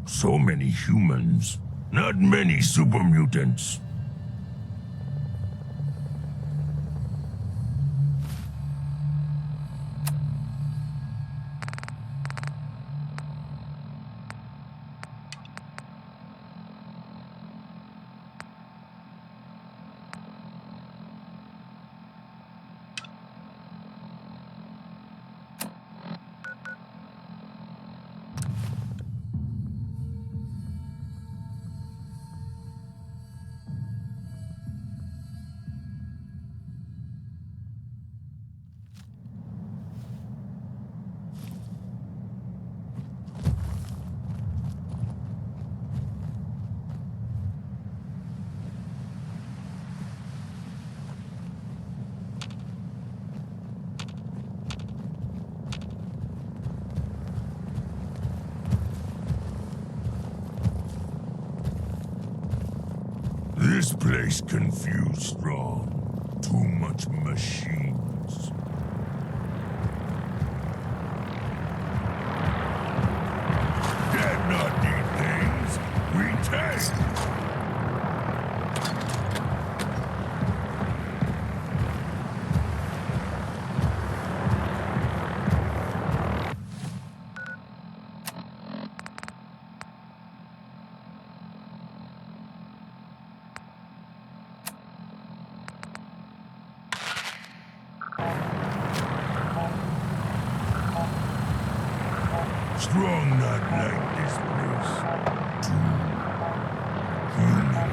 So many humans, not many super mutants. This place confused Strong. Too much machines. Dead not need things. We take. Strong not like this place. Too human.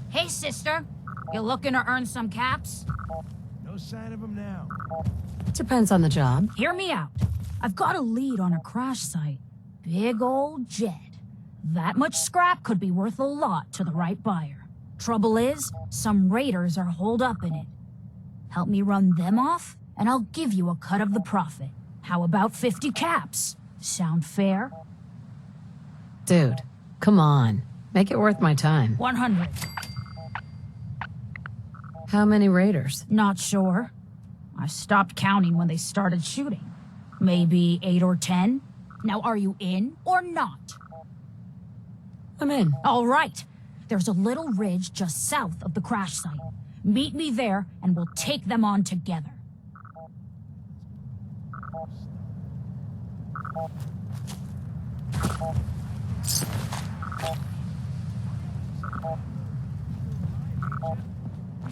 Hey, sister. You looking to earn some caps? No sign of him now. Depends on the job. Hear me out. I've got a lead on a crash site. Big old Jed. That much scrap could be worth a lot to the right buyer. Trouble is, some raiders are holed up in it. Help me run them off, and I'll give you a cut of the profit. How about 50 caps? Sound fair? Dude, come on. Make it worth my time. 100. How many raiders? Not sure. I stopped counting when they started shooting. Maybe 8 or 10. Now are you in or not? I'm in. All right. There's a little ridge just south of the crash site. Meet me there and we'll take them on together. You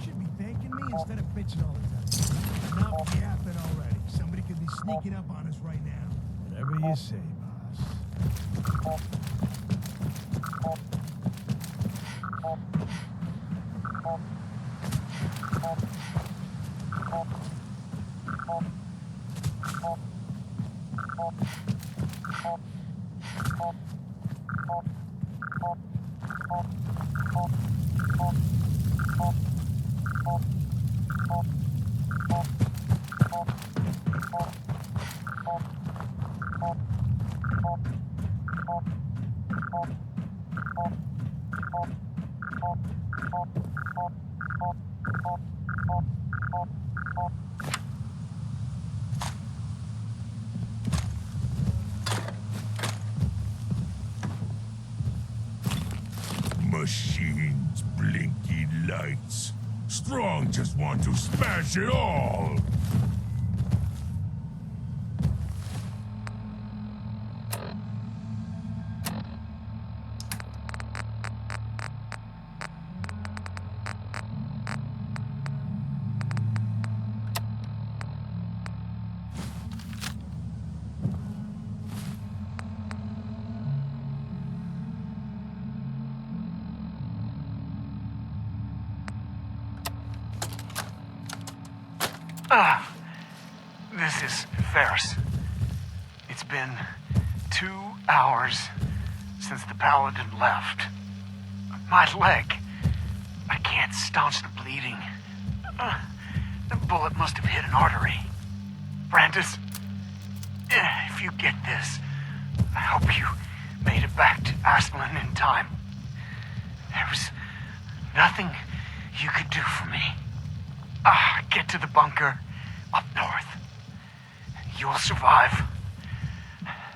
should be thanking me instead of bitching all the time. Enough yapping already. Somebody could be sneaking up on us right now. Whatever you say, boss. Machines, blinky lights. Strong just want to smash it all. This is Ferris. It's been 2 hours since the Paladin left. My leg, I can't staunch the bleeding. The bullet must have hit an artery. Brandis, if you get this, I hope you made it back to Aslan in time. There was nothing you could do for me. Get to the bunker up north. You'll survive.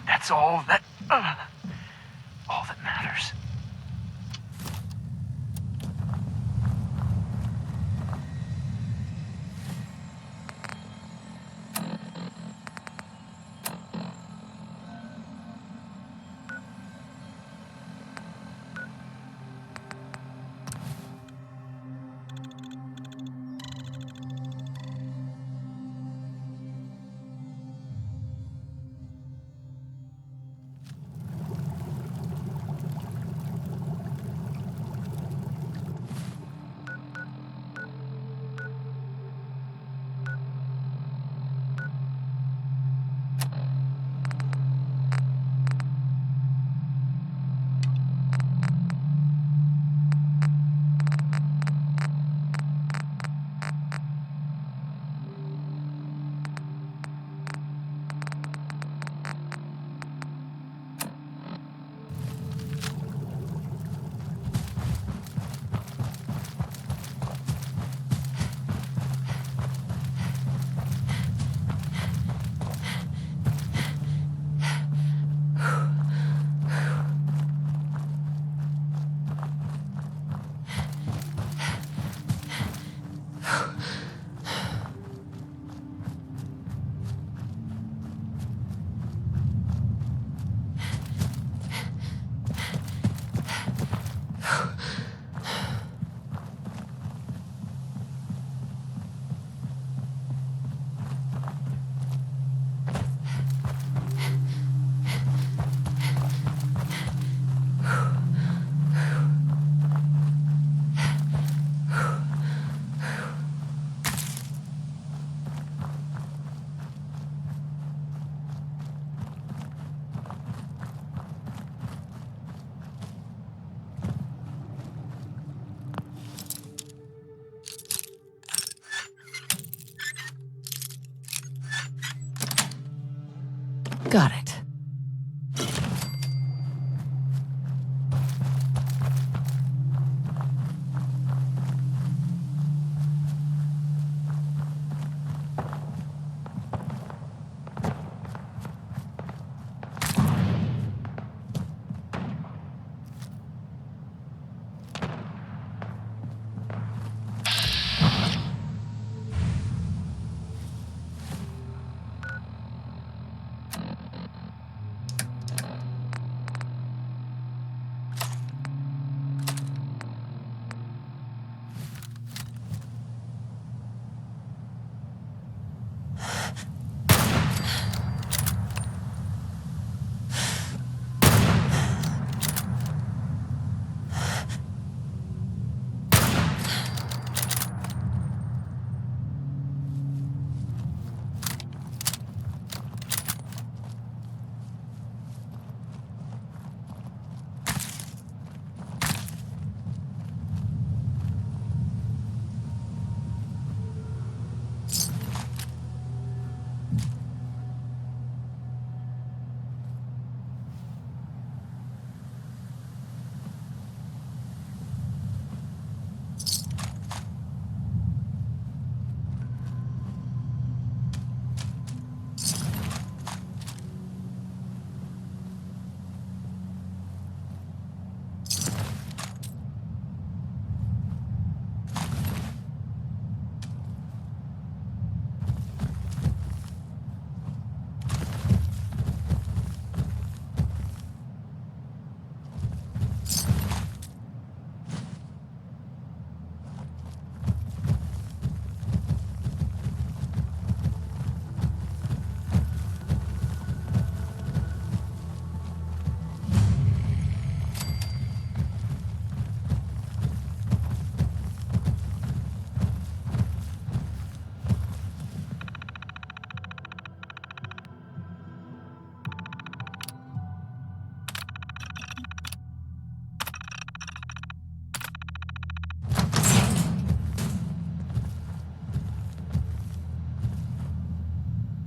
That's all that matters. Got it.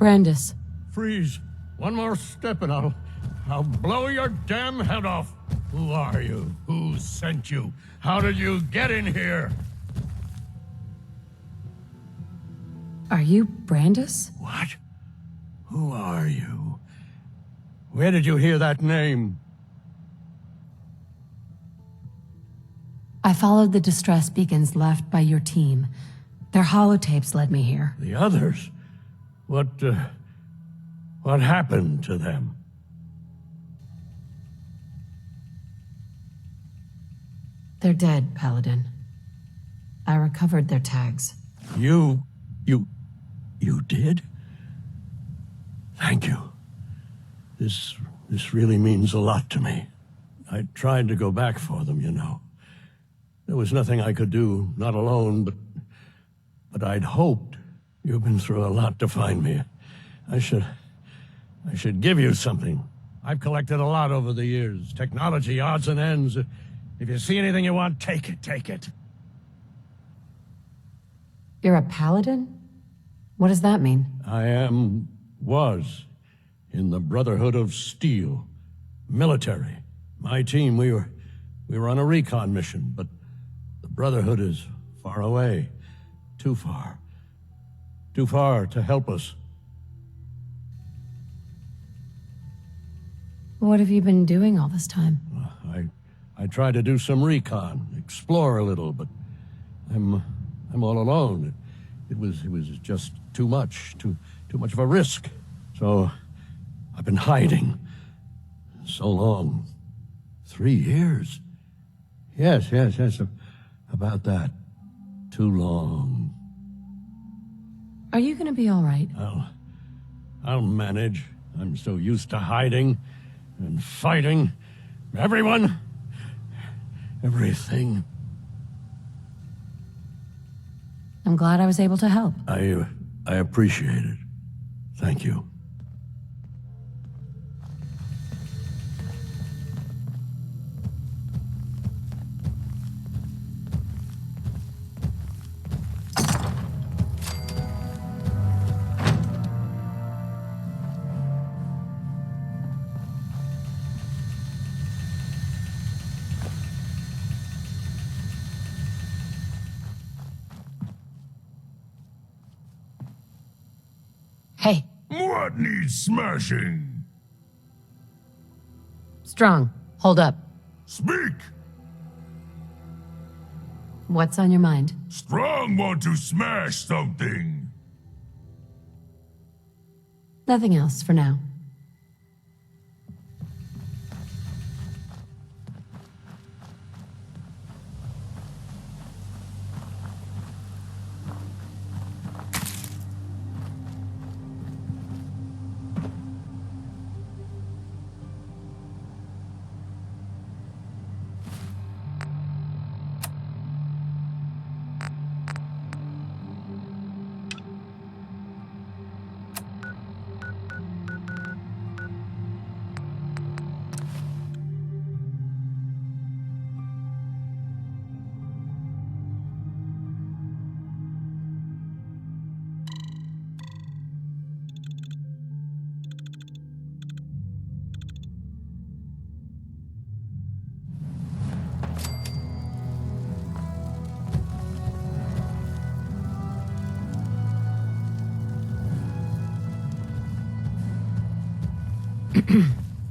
Brandis. Freeze. One more step and I'll blow your damn head off. Who are you? Who sent you? How did you get in here? Are you Brandis? What? Who are you? Where did you hear that name? I followed the distress beacons left by your team. Their holotapes led me here. The others? What happened to them? They're dead, Paladin. I recovered their tags. You did? Thank you. This really means a lot to me. I tried to go back for them, you know. There was nothing I could do, not alone, but I'd hoped. You've been through a lot to find me. I should give you something. I've collected a lot over the years. Technology, odds and ends. If you see anything you want, take it. You're a Paladin? What does that mean? Was in the Brotherhood of Steel. Military. My team, we were on a recon mission, but the Brotherhood is far away. Too far. Too far to help us. What have you been doing all this time? I tried to do some recon, explore a little, but I'm all alone. It was just too much of a risk. So I've been hiding so long. 3 years. Yes, about that. Too long. Are you gonna be all right? I'll manage. I'm so used to hiding and fighting. Everyone. Everything. I'm glad I was able to help. I appreciate it. Thank you. Hey, What needs smashing? Strong, hold up. Speak! What's on your mind? Strong want to smash something. Nothing else for now.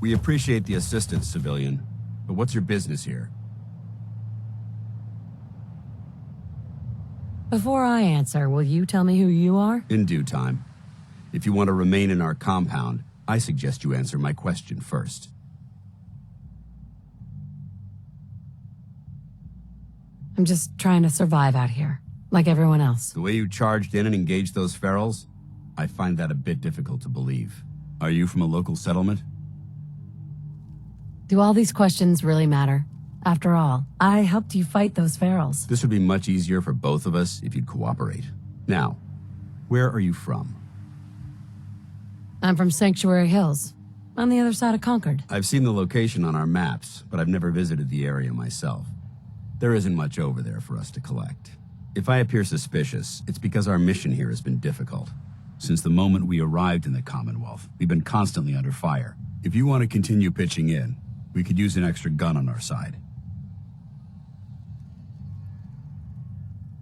We appreciate the assistance, civilian, but what's your business here? Before I answer, will you tell me who you are? In due time. If you want to remain in our compound, I suggest you answer my question first. I'm just trying to survive out here, like everyone else. The way you charged in and engaged those ferals, I find that a bit difficult to believe. Are you from a local settlement? Do all these questions really matter? After all, I helped you fight those ferals. This would be much easier for both of us if you'd cooperate. Now, where are you from? I'm from Sanctuary Hills, on the other side of Concord. I've seen the location on our maps, but I've never visited the area myself. There isn't much over there for us to collect. If I appear suspicious, it's because our mission here has been difficult. Since the moment we arrived in the Commonwealth, we've been constantly under fire. If you want to continue pitching in, we could use an extra gun on our side.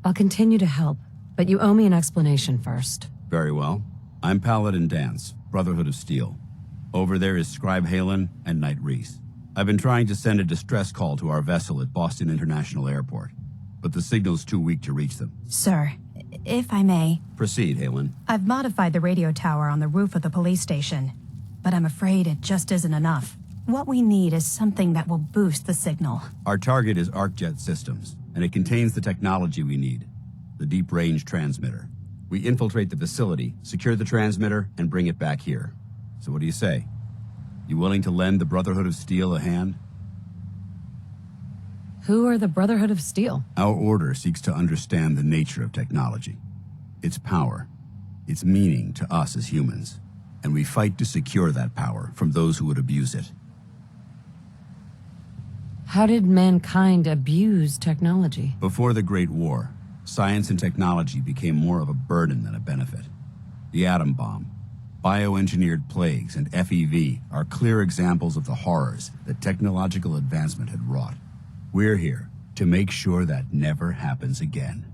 I'll continue to help, but you owe me an explanation first. Very well. I'm Paladin Danse, Brotherhood of Steel. Over there is Scribe Halen and Knight Reese. I've been trying to send a distress call to our vessel at Boston International Airport, but the signal's too weak to reach them. Sir, if I may, Proceed, Halen. I've modified the radio tower on the roof of the police station, but I'm afraid it just isn't enough. What we need is something that will boost the signal. Our target is ArcJet Systems, and it contains the technology we need, the deep-range transmitter. We infiltrate the facility, secure the transmitter, and bring it back here. So what do you say? You willing to lend the Brotherhood of Steel a hand? Who are the Brotherhood of Steel? Our order seeks to understand the nature of technology, its power, its meaning to us as humans, and we fight to secure that power from those who would abuse it. How did mankind abuse technology? Before the Great War, science and technology became more of a burden than a benefit. The atom bomb, bioengineered plagues, and FEV are clear examples of the horrors that technological advancement had wrought. We're here to make sure that never happens again.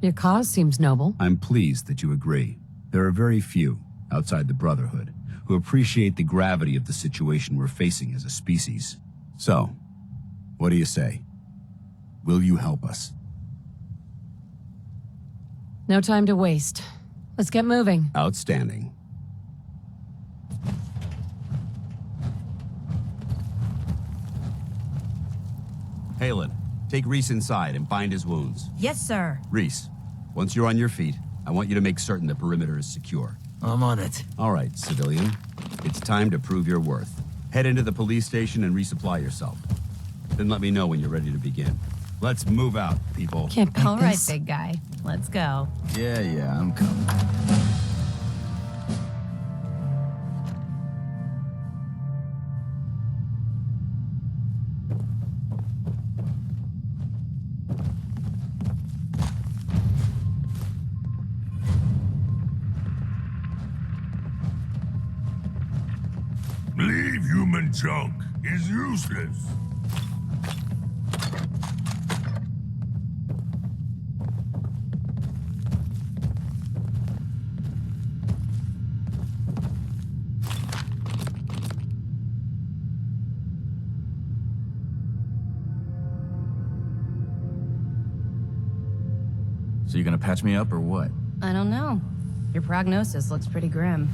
Your cause seems noble. I'm pleased that you agree. There are very few, outside the Brotherhood, who appreciate the gravity of the situation we're facing as a species. So, what do you say? Will you help us? No time to waste. Let's get moving. Outstanding. Halen, take Reese inside and bind his wounds. Yes, sir. Reese, once you're on your feet, I want you to make certain the perimeter is secure. I'm on it. All right, civilian. It's time to prove your worth. Head into the police station and resupply yourself. Then let me know when you're ready to begin. Let's move out, people. Can't beat All right, this. big guy. Let's go. Yeah, I'm coming. Leave human junk is useless. So you gonna patch me up or what? I don't know. Your prognosis looks pretty grim.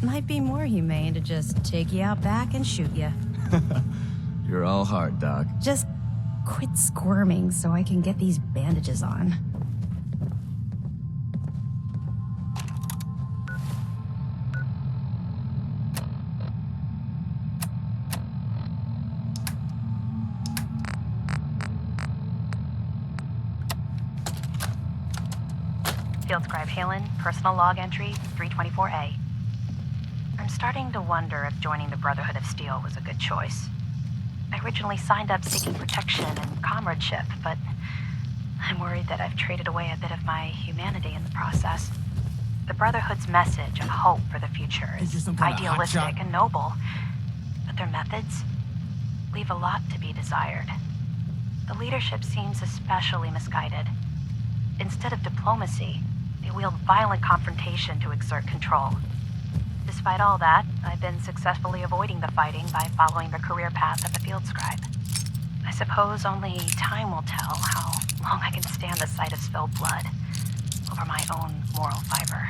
Might be more humane to just take you out back and shoot you. You're all heart, Doc. Just quit squirming so I can get these bandages on. Field Scribe Halen, personal log entry 324A. I'm starting to wonder if joining the Brotherhood of Steel was a good choice. I originally signed up seeking protection and comradeship, but I'm worried that I've traded away a bit of my humanity in the process. The Brotherhood's message of hope for the future is idealistic and noble, but their methods leave a lot to be desired. The leadership seems especially misguided. Instead of diplomacy, they wield violent confrontation to exert control. Despite all that, I've been successfully avoiding the fighting by following the career path of the Field Scribe. I suppose only time will tell how long I can stand the sight of spilled blood over my own moral fiber.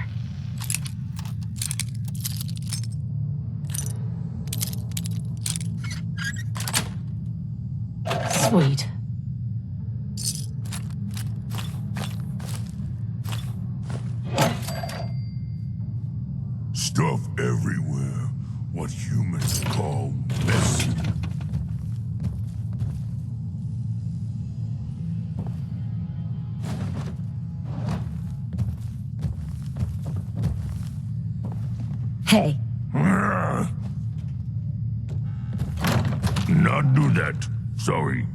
Sweet. Stuff everywhere. What humans call messy. Hey, Not do that. Sorry.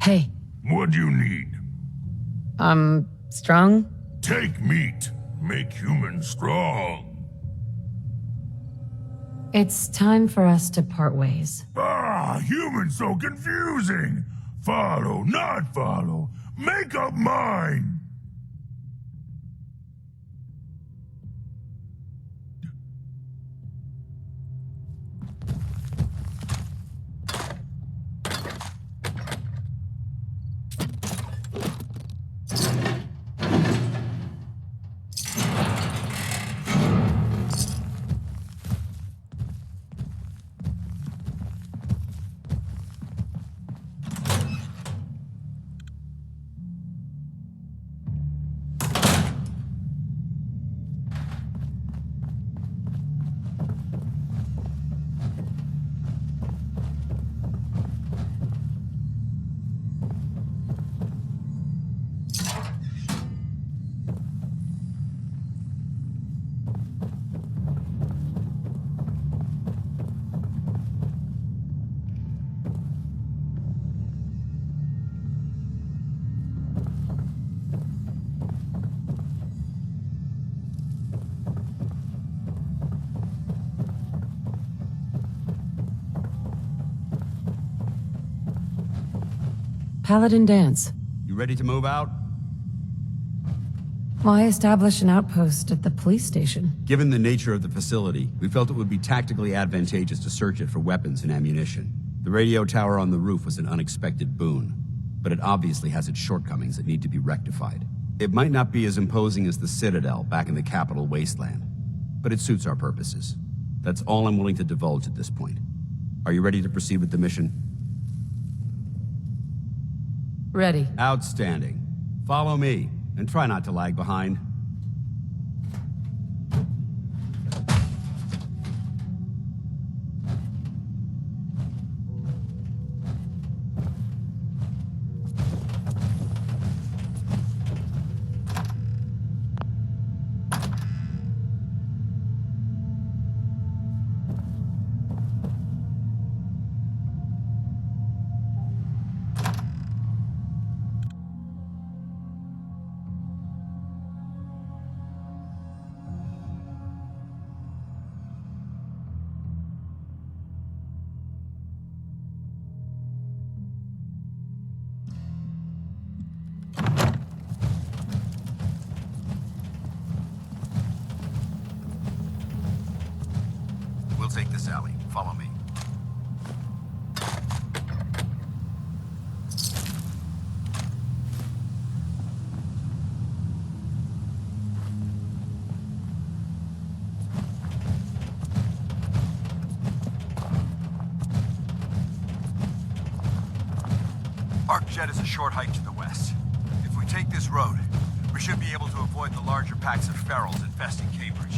Hey, What do you need? strong? Take meat. Make humans strong. It's time for us to part ways. Ah, humans so confusing. Follow, not follow. Make up mine. Paladin Dance. You ready to move out? Why establish an outpost at the police station? Given the nature of the facility, we felt it would be tactically advantageous to search it for weapons and ammunition. The radio tower on the roof was an unexpected boon, but it obviously has its shortcomings that need to be rectified. It might not be as imposing as the Citadel back in the capital wasteland, but it suits our purposes. That's all I'm willing to divulge at this point. Are you ready to proceed with the mission? Ready. Outstanding. Follow me, and try not to lag behind. We'll take this alley. Follow me. ArcJet is a short hike to the west. If we take this road, we should be able to avoid the larger packs of ferals infesting Cambridge.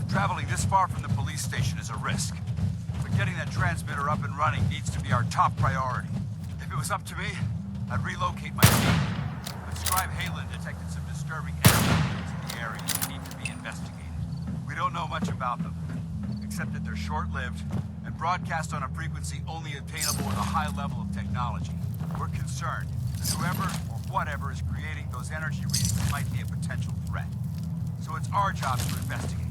Traveling this far from the police station is a risk, but getting that transmitter up and running needs to be our top priority. If it was up to me, I'd relocate my team. But Scribe Halen detected some disturbing anomalies in the area that need to be investigated. We don't know much about them, except that they're short-lived and broadcast on a frequency only obtainable with a high level of technology. We're concerned that whoever or whatever is creating those energy readings might be a potential threat. So it's our job to investigate.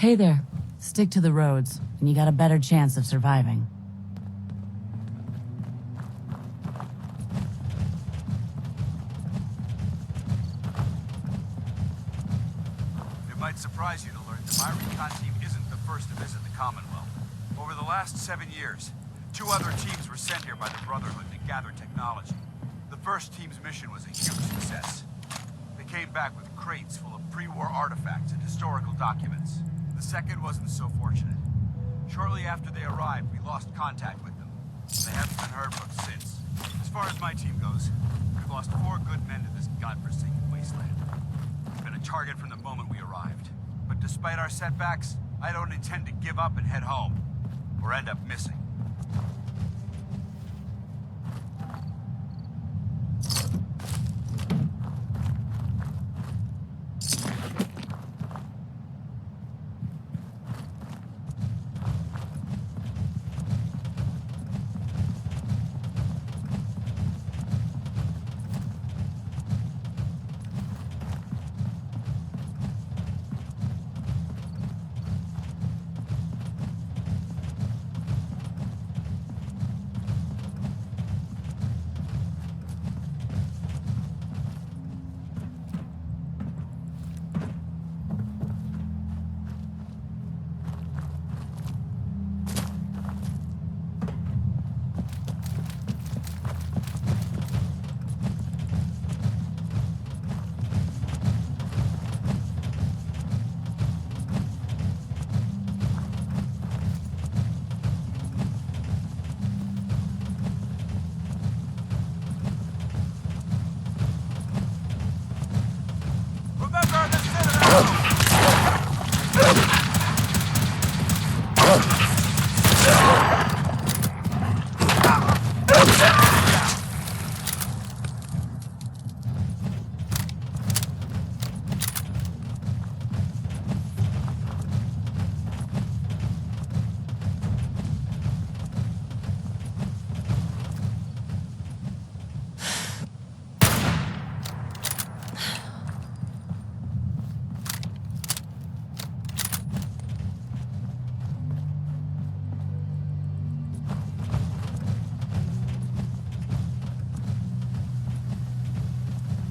Hey there. Stick to the roads, and you got a better chance of surviving. It might surprise you to learn that my recon team isn't the first to visit the Commonwealth. Over the last 7 years, 2 other teams were sent here by the Brotherhood to gather technology. The first team's mission was a huge success. They came back with crates full of pre-war artifacts and historical documents. The second wasn't so fortunate. Shortly after they arrived, we lost contact with them. They haven't been heard from since. As far as my team goes, we've lost 4 good men to this godforsaken wasteland. We've been a target from the moment we arrived. But despite our setbacks, I don't intend to give up and head home, or end up missing.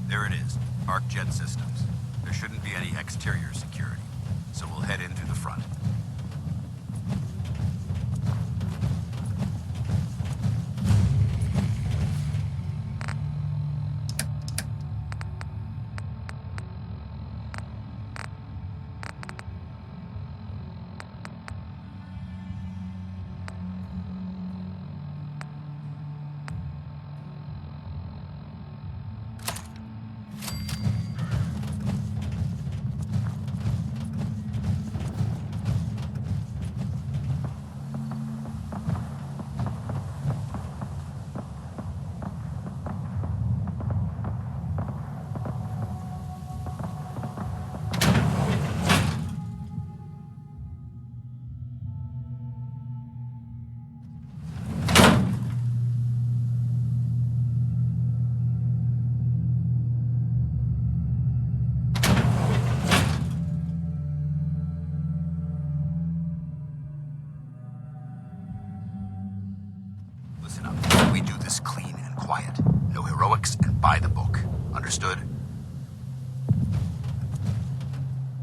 There it is, Arc Jet Systems. There shouldn't be any exterior security, so we'll head in through the front. Listen up. We do this clean and quiet. No heroics and by the book. Understood?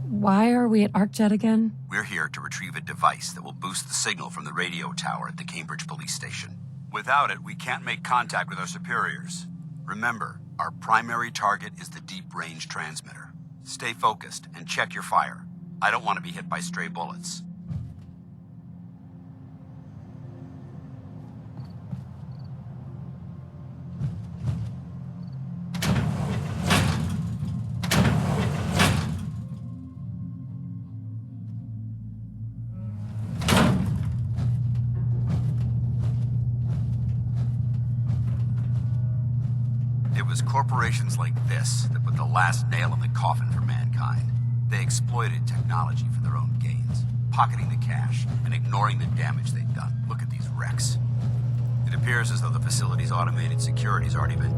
Why are we at ArcJet again? We're here to retrieve a device that will boost the signal from the radio tower at the Cambridge police station. Without it, we can't make contact with our superiors. Remember, our primary target is the deep-range transmitter. Stay focused and check your fire. I don't want to be hit by stray bullets. It was corporations like this that put the last nail in the coffin for mankind. They exploited technology for their own gains, pocketing the cash and ignoring the damage they'd done. Look at these wrecks. It appears as though the facility's automated security's already been...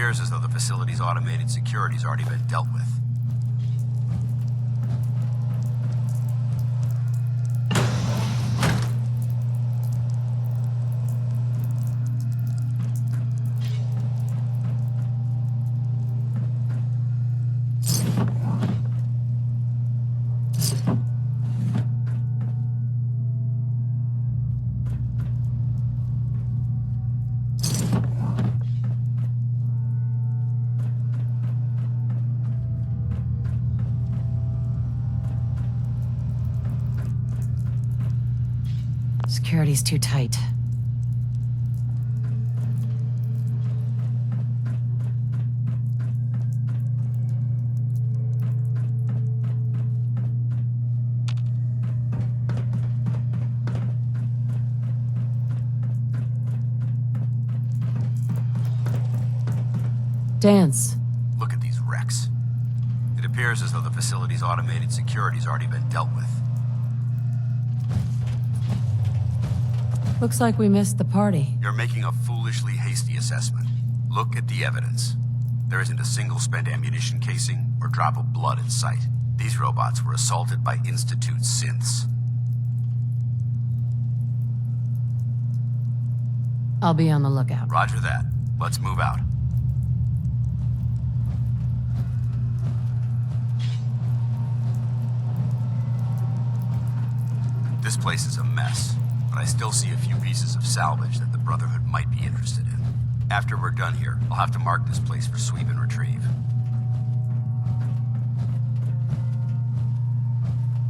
appears as though the facility's automated security's already been dealt with. Security's too tight. Dance. Look at these wrecks. It appears as though the facility's automated security's already been dealt with. Looks like we missed the party. You're making a foolishly hasty assessment. Look at the evidence. There isn't a single spent ammunition casing or drop of blood in sight. These robots were assaulted by Institute synths. I'll be on the lookout. Roger that. Let's move out. This place is a mess, but I still see a few pieces of salvage that the Brotherhood might be interested in. After we're done here, I'll have to mark this place for sweep and retrieve.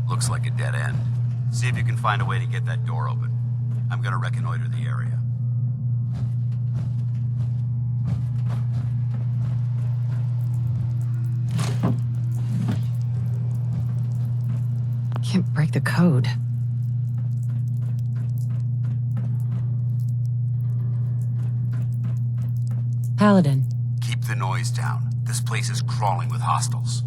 Looks like a dead end. See if you can find a way to get that door open. I'm gonna reconnoiter the area. Can't break the code. Paladin. Keep the noise down. This place is crawling with hostiles.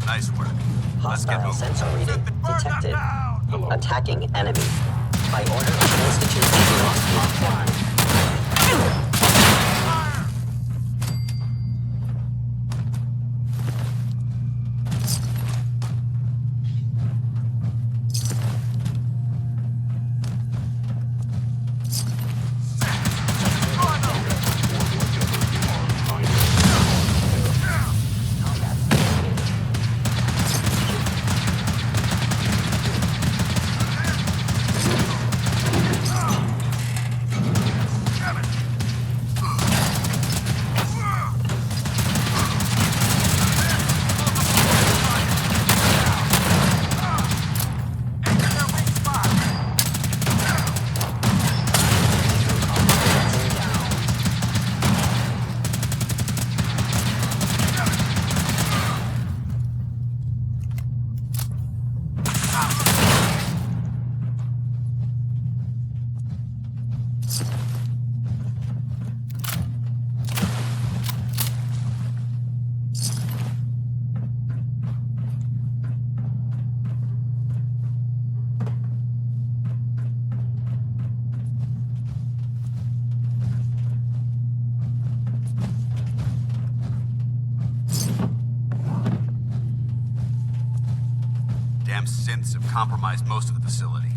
Nice work. Let's get moving. Sensor reading detected. Attacking enemy. By order of the Institute, we lost Block 1. Damn synths have compromised most of the facility.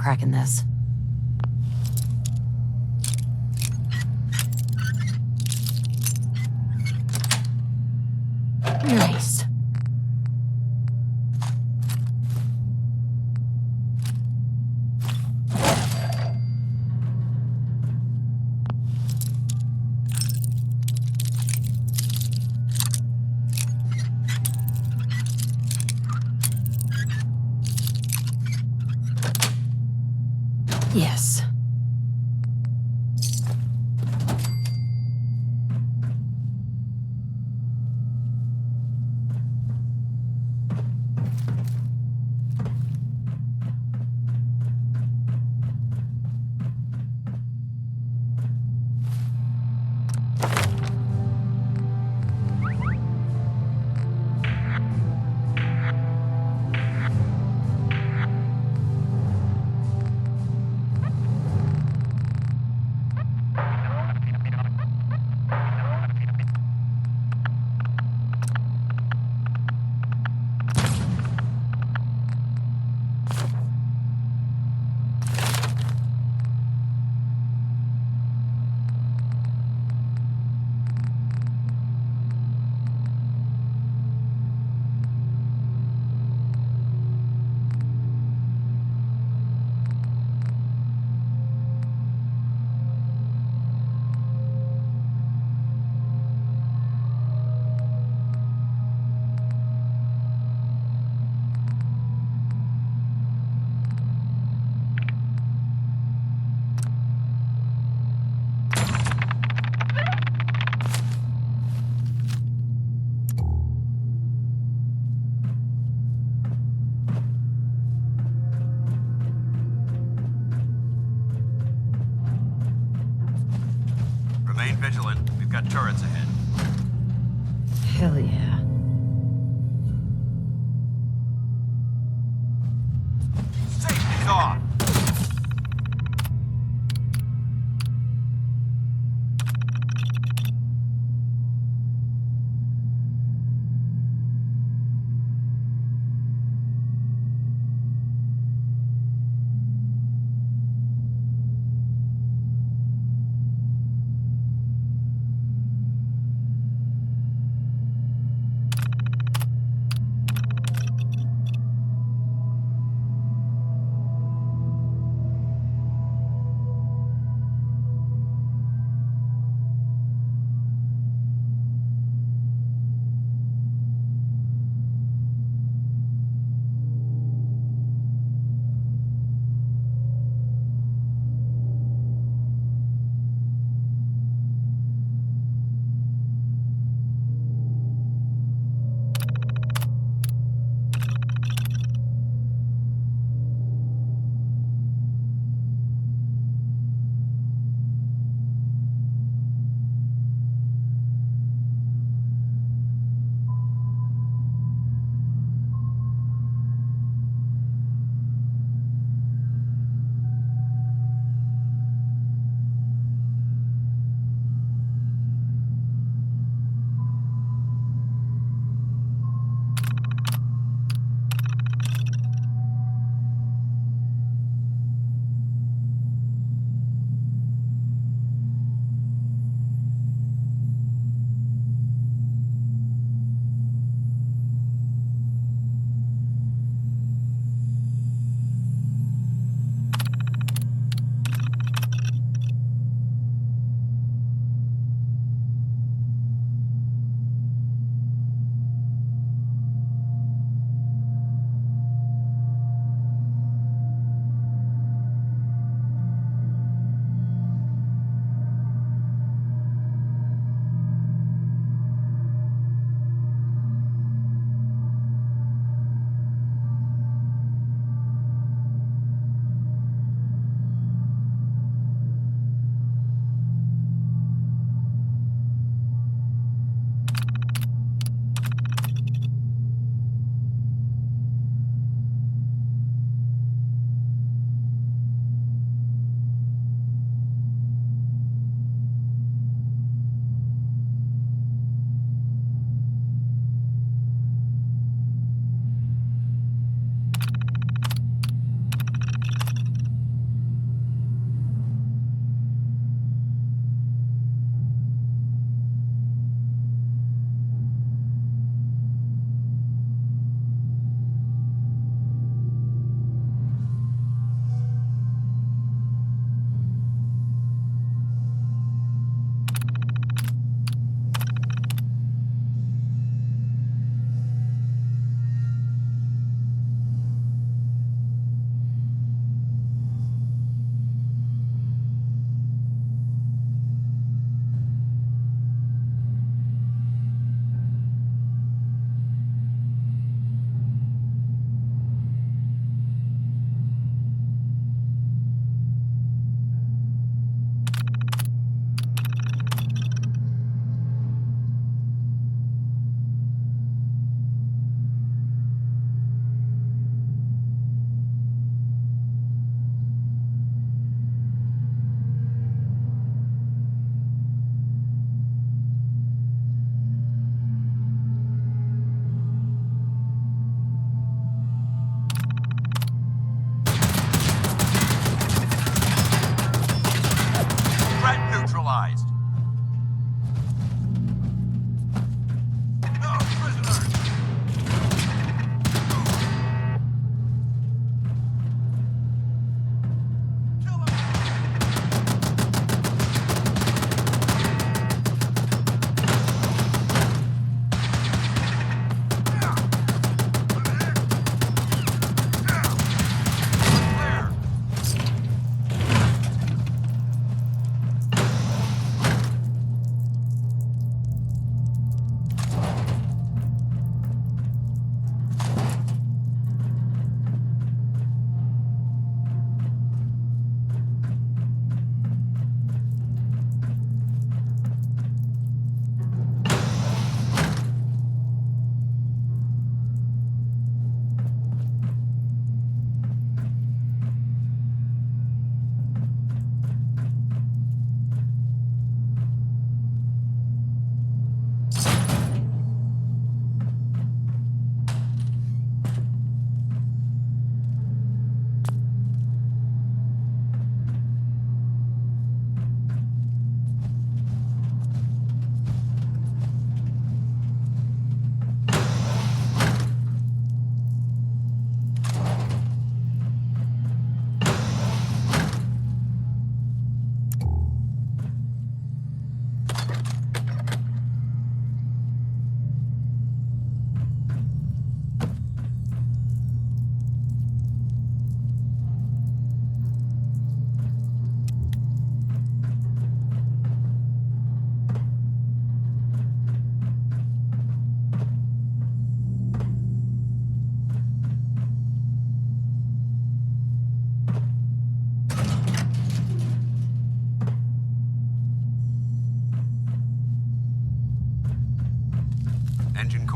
cracking this. Nice. Yes. Remain vigilant. We've got turrets ahead. Hell yeah. Safety's off!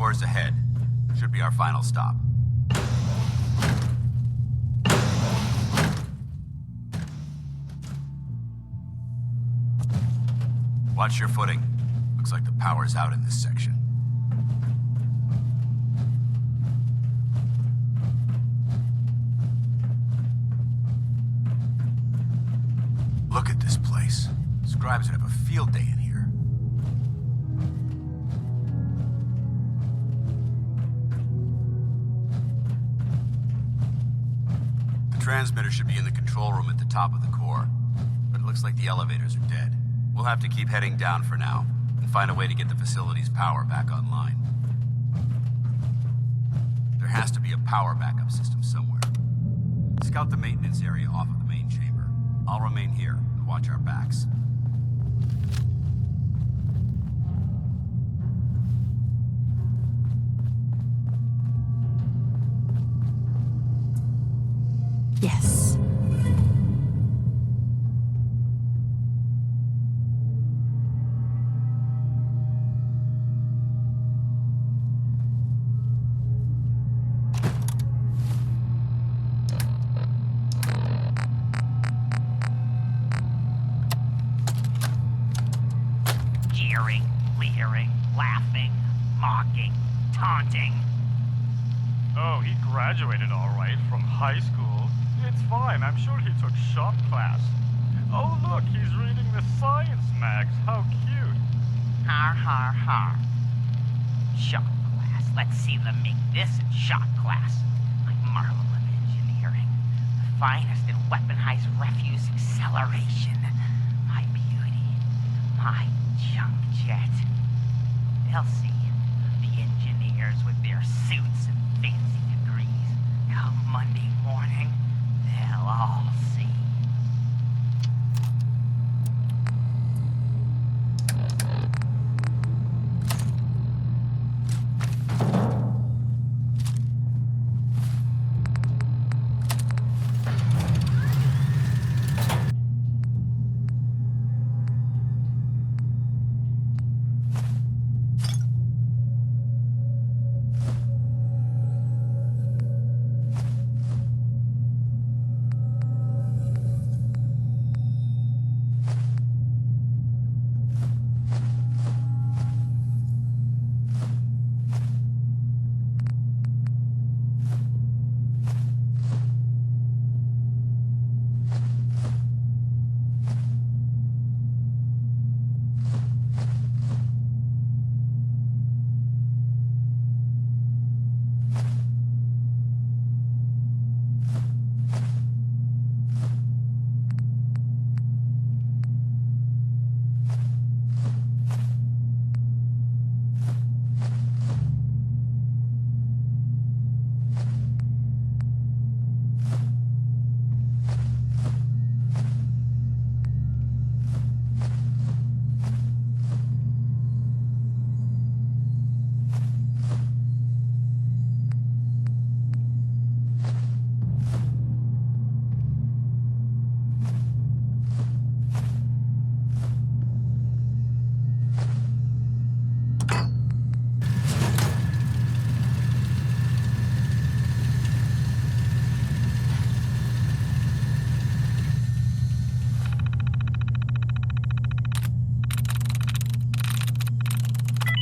course ahead. Should be our final stop. Watch your footing. Looks like the power's out in this section. Look at this place. Scribes would have a field day in here. The transmitter should be in the control room at the top of the core, but it looks like the elevators are dead. We'll have to keep heading down for now, and find a way to get the facility's power back online. There has to be a power backup system somewhere. Scout the maintenance area off of the main chamber. I'll remain here and watch our backs. Yes. Jeering, leering, laughing, mocking, taunting. Oh, he graduated all right from high school. It's fine, I'm sure he took shop class. Oh look, he's reading the science mags. How cute. Har har har. Shop class. Let's see them make this in shop class. My marvel of engineering. The finest in weaponized refuse acceleration. My beauty. My junk jet. They'll see. The engineers with their suits and fancy degrees. Come Monday morning, they'll all see.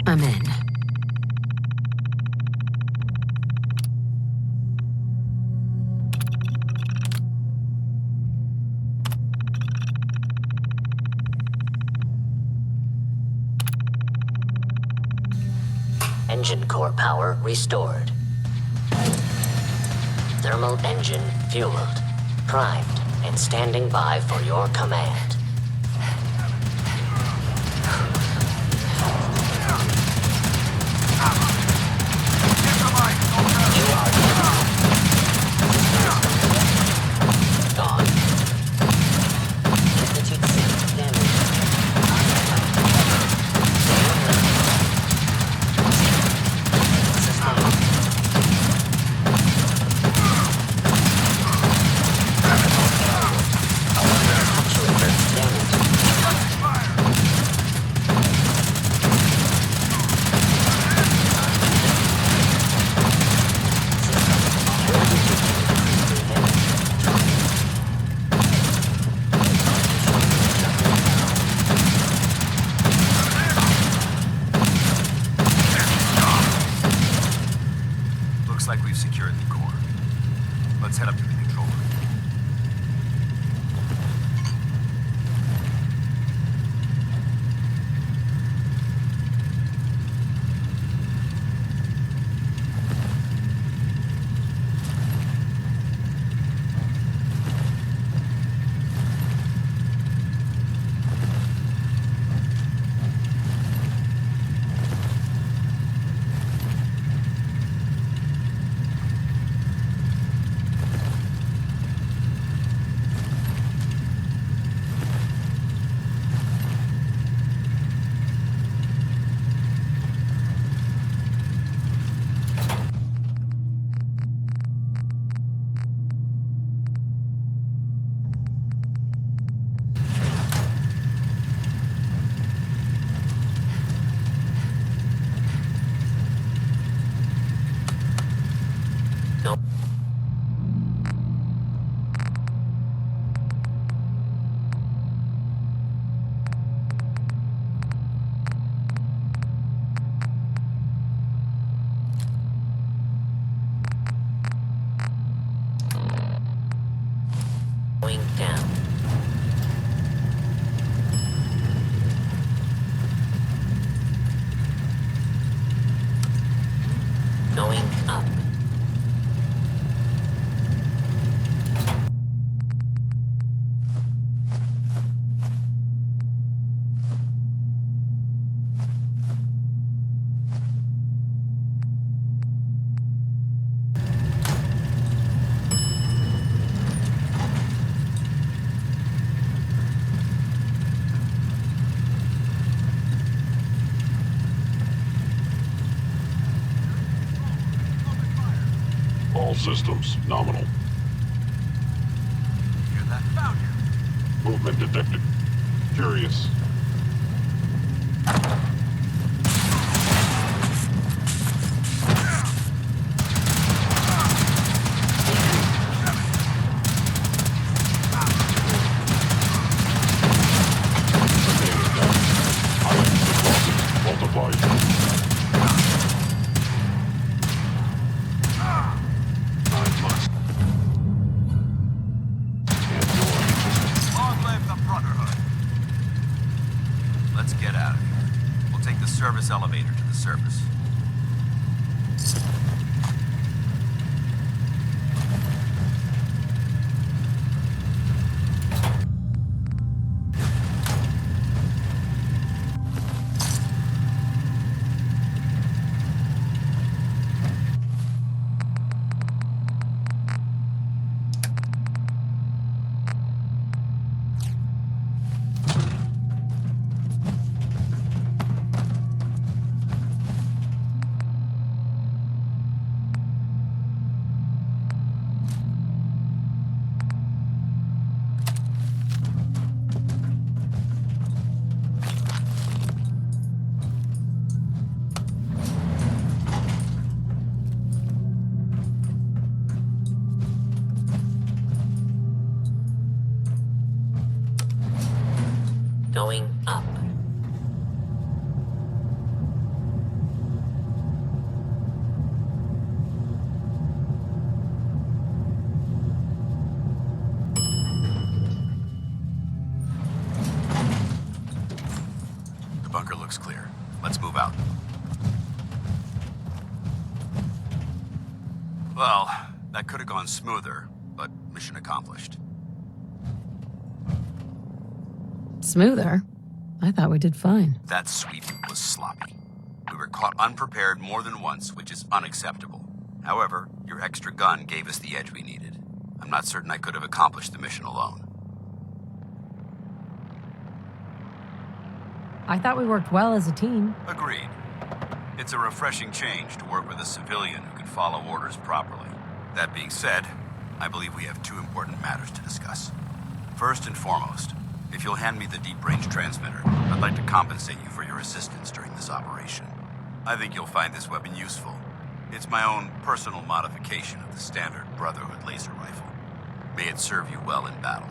I'm in. Engine core power restored. Thermal engine fueled, primed, and standing by for your command. Gone. Institute 6 damage. Sustained. systems, nominal. Hear that? Found you. Movement detected. Curious. Long live the Brotherhood. Let's get out of here. We'll take the service elevator to the surface. Going up. The bunker looks clear. Let's move out. Well, that could have gone smoother, but mission accomplished. Smoother? I thought we did fine. That sweep was sloppy. We were caught unprepared more than once, which is unacceptable. However, your extra gun gave us the edge we needed. I'm not certain I could have accomplished the mission alone. I thought we worked well as a team. Agreed. It's a refreshing change to work with a civilian who can follow orders properly. That being said, I believe we have two important matters to discuss. First and foremost, if you'll hand me the deep-range transmitter, I'd like to compensate you for your assistance during this operation. I think you'll find this weapon useful. It's my own personal modification of the standard Brotherhood laser rifle. May it serve you well in battle.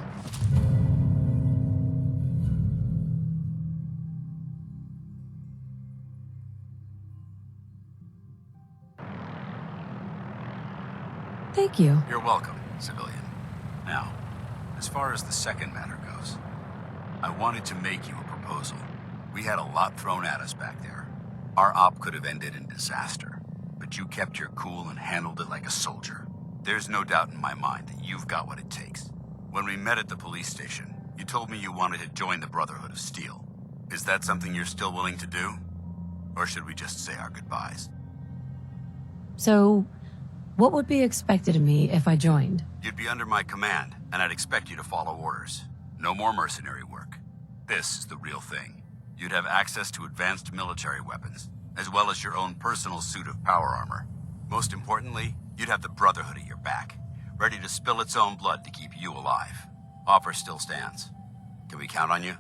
Thank you. You're welcome, civilian. Now, as far as the second matter goes, I wanted to make you a proposal. We had a lot thrown at us back there. Our op could have ended in disaster, but you kept your cool and handled it like a soldier. There's no doubt in my mind that you've got what it takes. When we met at the police station, you told me you wanted to join the Brotherhood of Steel. Is that something you're still willing to do? Or should we just say our goodbyes? So, what would be expected of me if I joined? You'd be under my command, and I'd expect you to follow orders. No more mercenary work. This is the real thing. You'd have access to advanced military weapons, as well as your own personal suit of power armor. Most importantly, you'd have the Brotherhood at your back, ready to spill its own blood to keep you alive. Offer still stands. Can we count on you?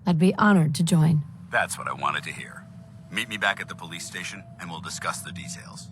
I'd be honored to join. That's what I wanted to hear. Meet me back at the police station, and we'll discuss the details.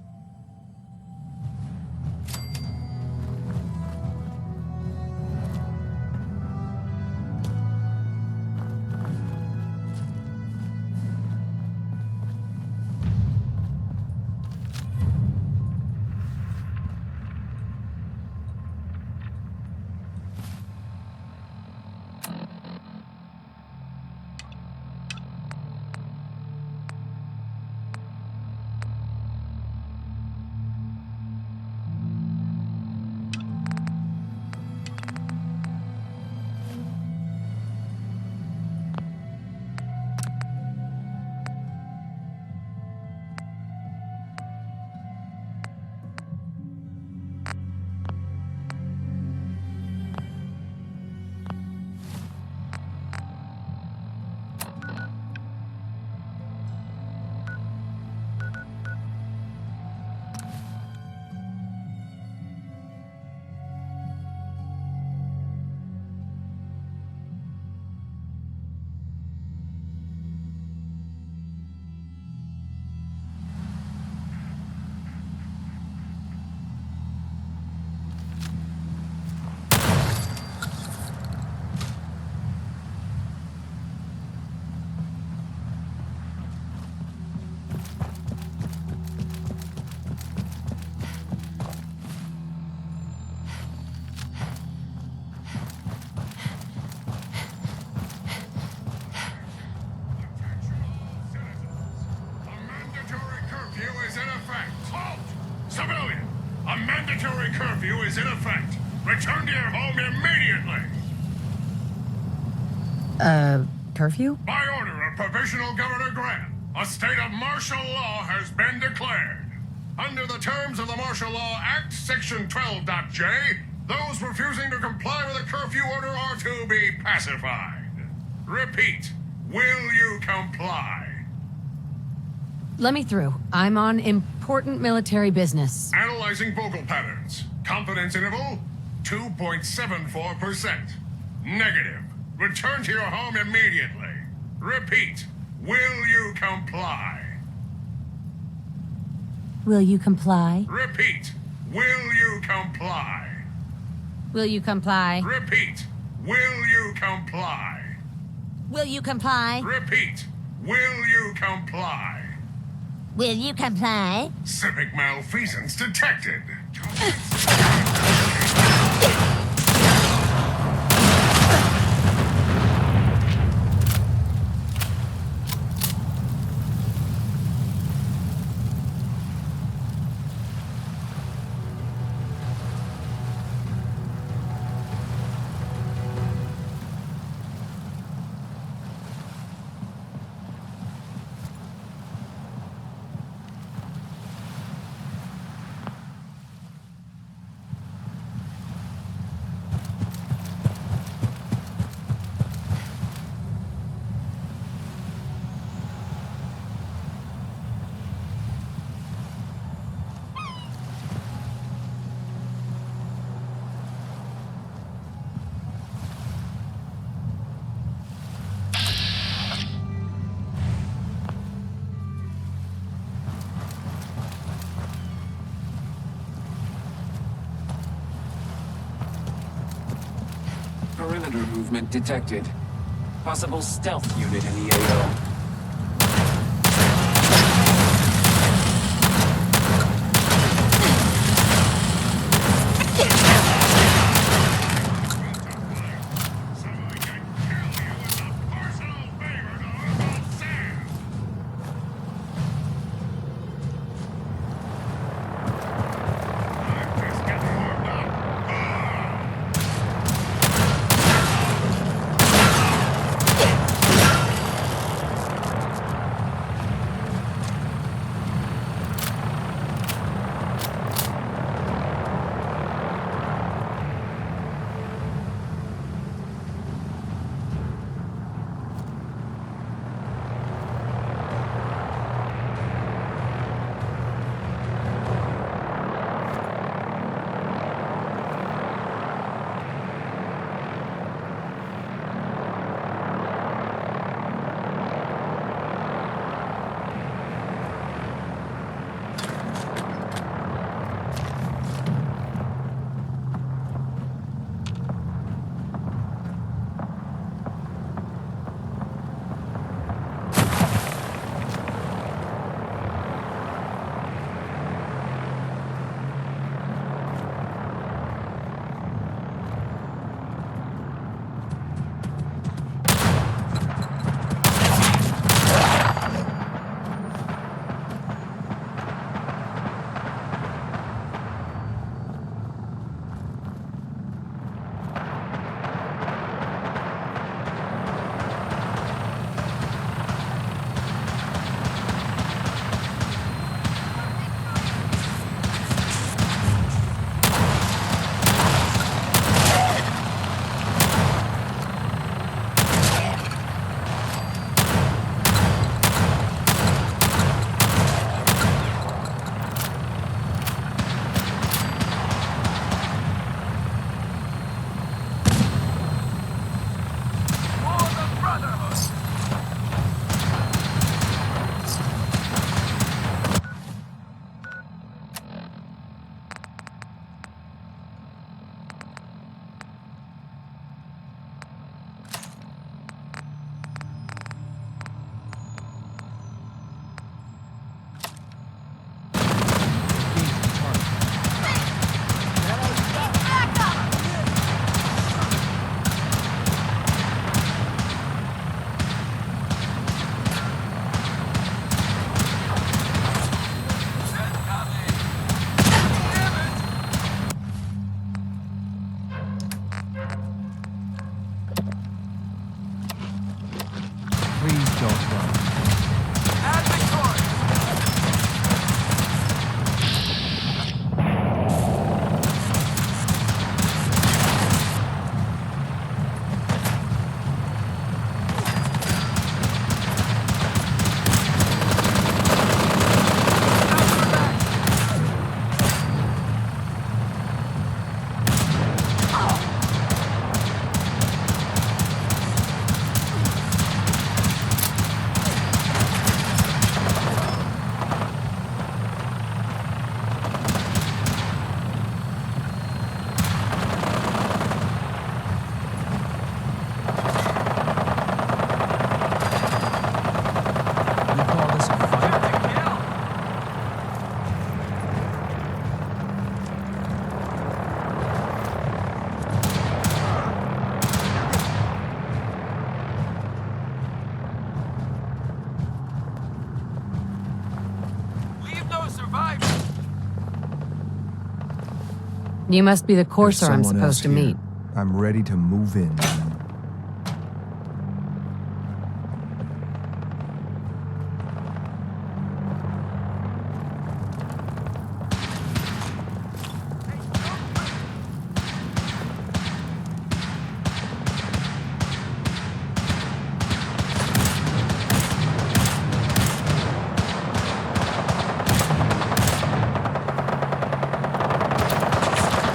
curfew is in effect. Return to your home immediately. Curfew? By order of Provisional Governor Grant, a state of martial law has been declared. Under the terms of the Martial Law Act, Section 12.J, those refusing to comply with a curfew order are to be pacified. Repeat, will you comply? Let me through. I'm on important military business. Analyzing vocal patterns. Confidence interval, 2.74%. Negative. Return to your home immediately. Repeat, will you comply? Will you comply? Repeat, will you comply? Will you comply? Repeat, will you comply? Will you comply? Repeat, will you comply? Will you comply? Civic malfeasance detected. Perimeter movement detected. Possible stealth unit in the AO. You must be the courser I'm There's someone else supposed to here. meet. I'm ready to move in.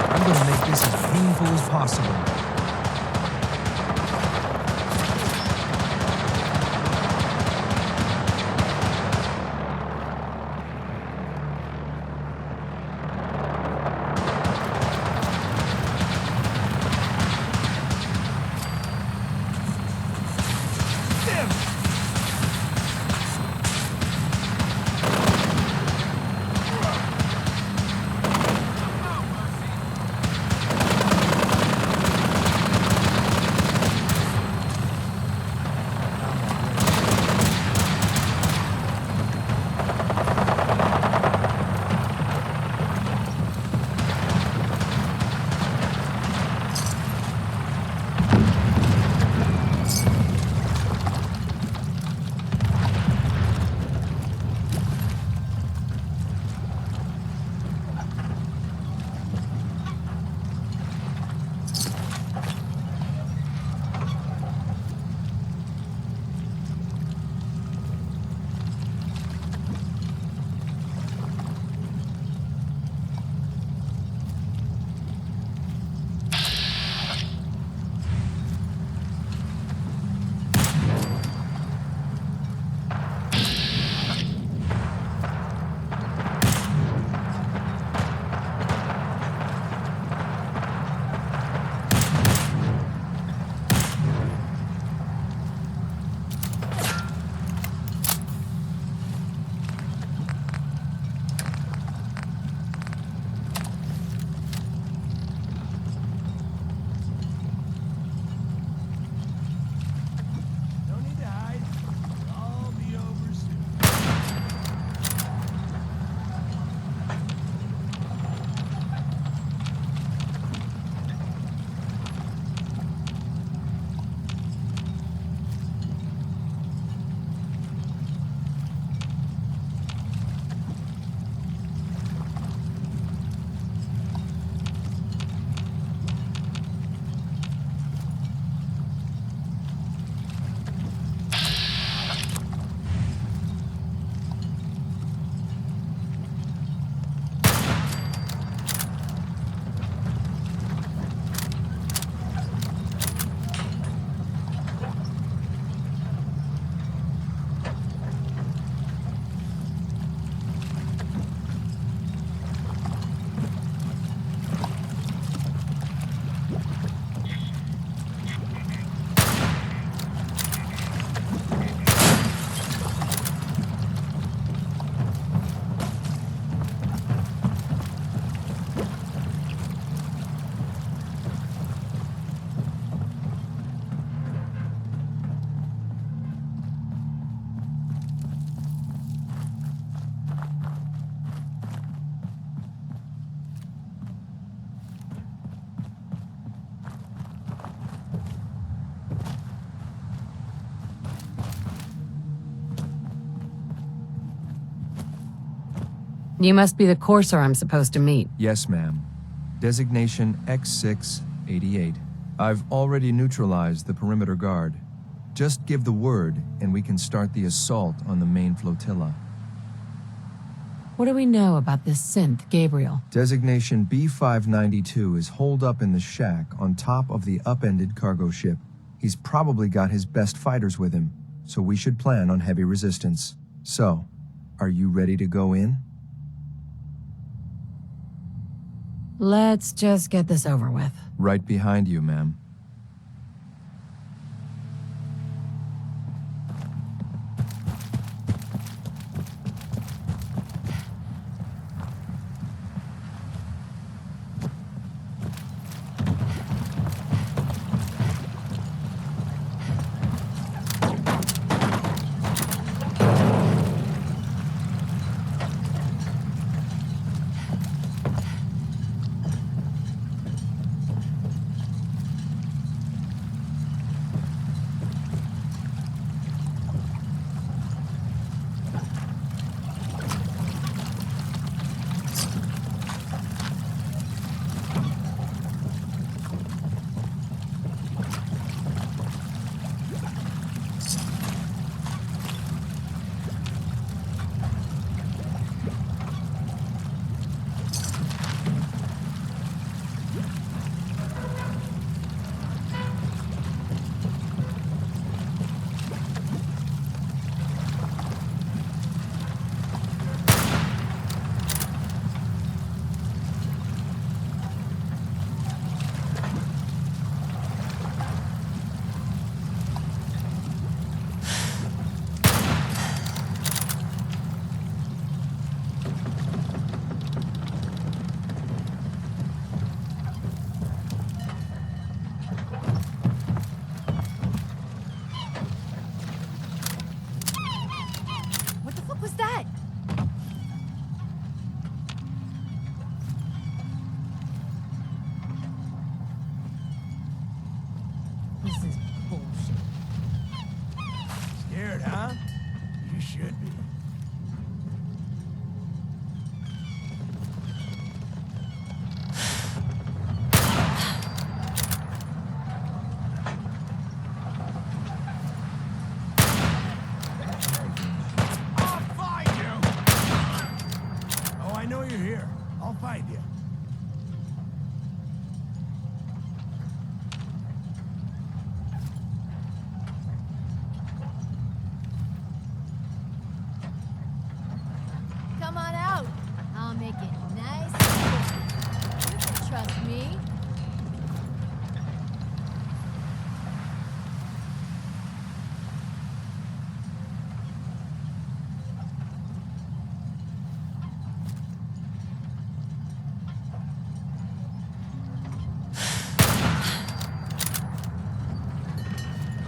I'm gonna make this as painful as possible. You must be the courser I'm supposed to meet. Yes, ma'am. Designation X688. I've already neutralized the perimeter guard. Just give the word, and we can start the assault on the main flotilla. What do we know about this synth, Gabriel? Designation B592 is holed up in the shack on top of the upended cargo ship. He's probably got his best fighters with him, so we should plan on heavy resistance. So, are you ready to go in? Let's just get this over with. Right behind you, ma'am. bullshit. Scared, huh? You should be. I'll find you! Oh, I know you're here. I'll find you. Come on out. I'll make it nice. You can trust me.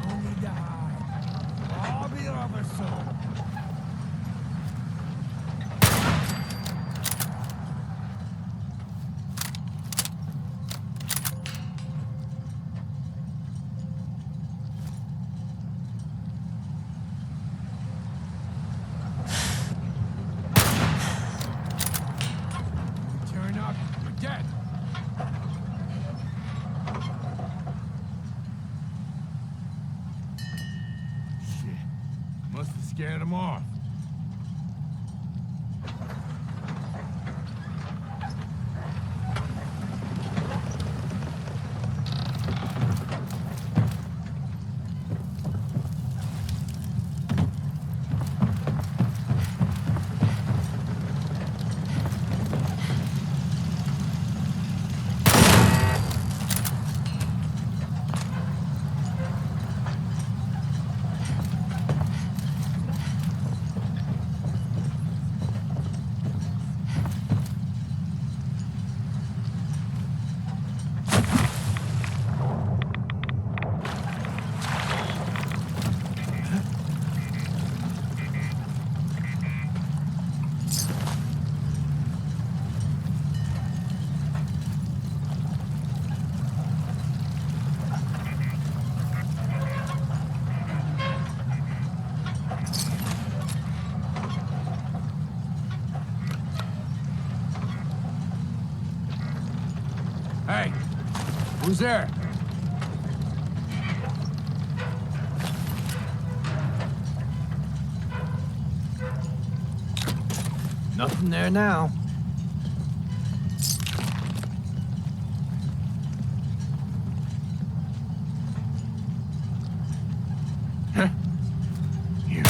No need to hide. I'll be over soon. Turn up, you're dead. Shit. Must have scared him off. Hey, who's there? Nothing there now. Huh? You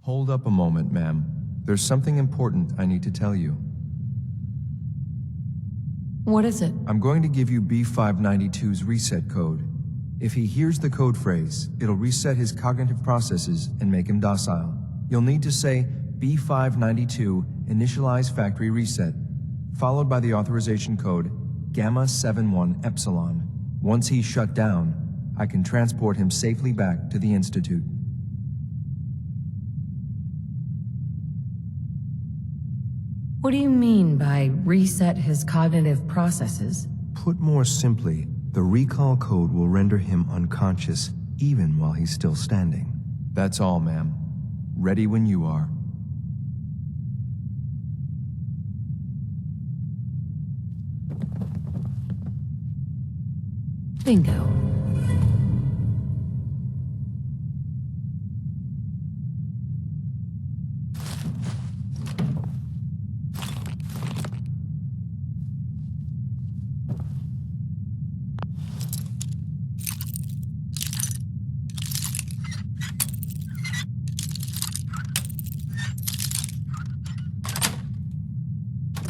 Hold up a moment, ma'am. There's something important I need to tell you. What is it? I'm going to give you B592's reset code. If he hears the code phrase, it'll reset his cognitive processes and make him docile. You'll need to say B592 initialize factory reset, followed by the authorization code Gamma 71 Epsilon. Once he's shut down, I can transport him safely back to the Institute. What do you mean by reset his cognitive processes? Put more simply, the recall code will render him unconscious even while he's still standing. That's all, ma'am. Ready when you are. Bingo.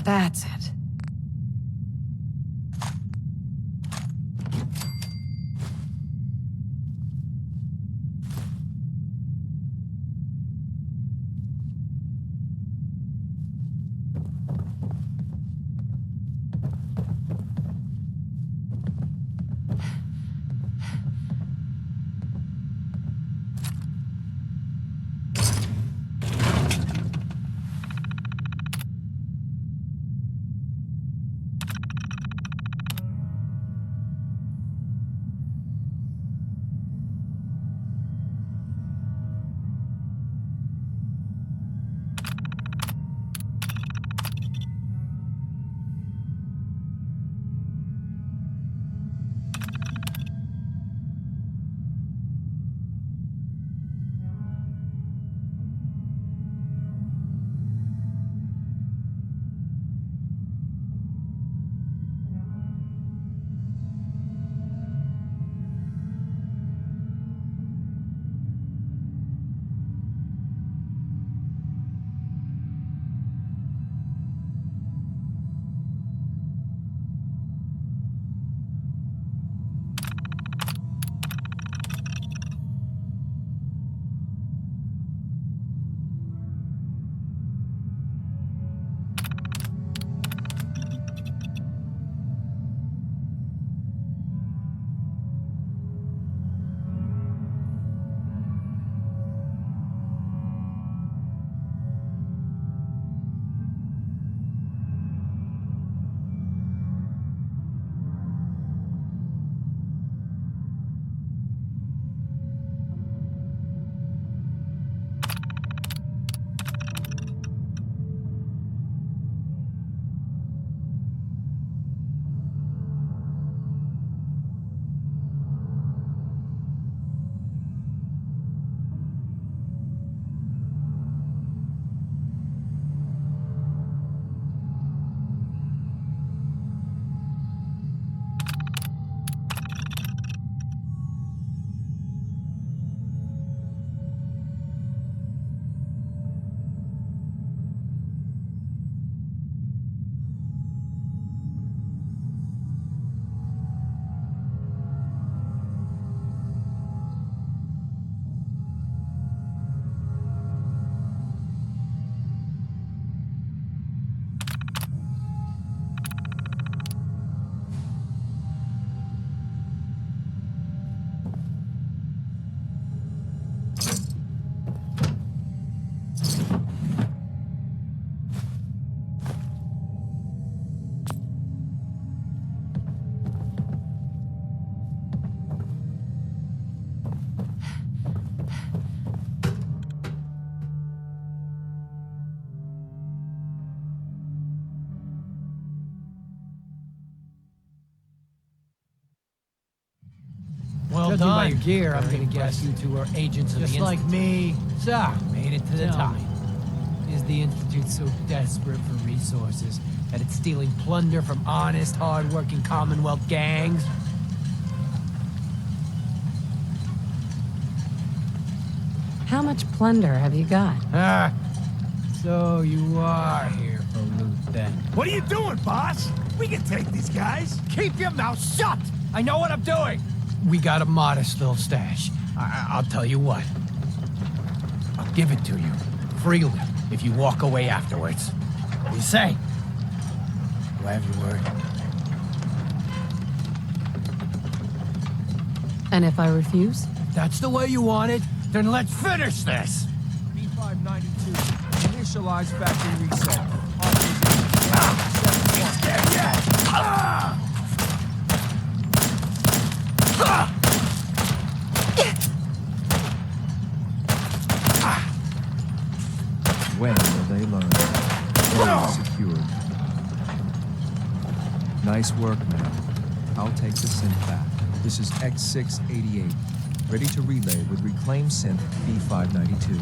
That's it. Well Judging done. by your gear, I'm Very gonna guess you two are agents of the Just like Institute. me. So, made it to the Tell top. me. Is the Institute so desperate for resources that it's stealing plunder from honest, hard-working Commonwealth gangs? How much plunder have you got? Ah, so you are here for loot then. What are you doing, boss? We can take these guys. Keep your mouth shut! I know what I'm doing. We got a modest little stash. I'll tell you what. I'll give it to you, freely, if you walk away afterwards. What do you say? Do I have your word? And if I refuse? If that's the way you want it, then let's finish this! B592, initialize factory reset. It's dead yet! When will they learn? Area secured. Nice work, man. I'll take the synth back. This is X688. Ready to relay with reclaimed synth B592.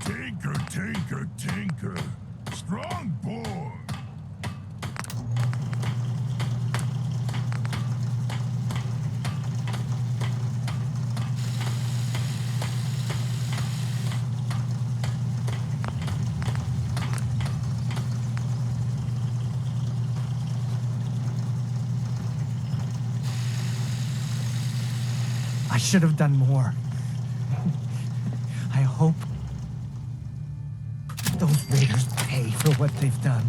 Tinker, tinker, tinker. Strong boy. I should have done more. I hope those raiders pay for what they've done.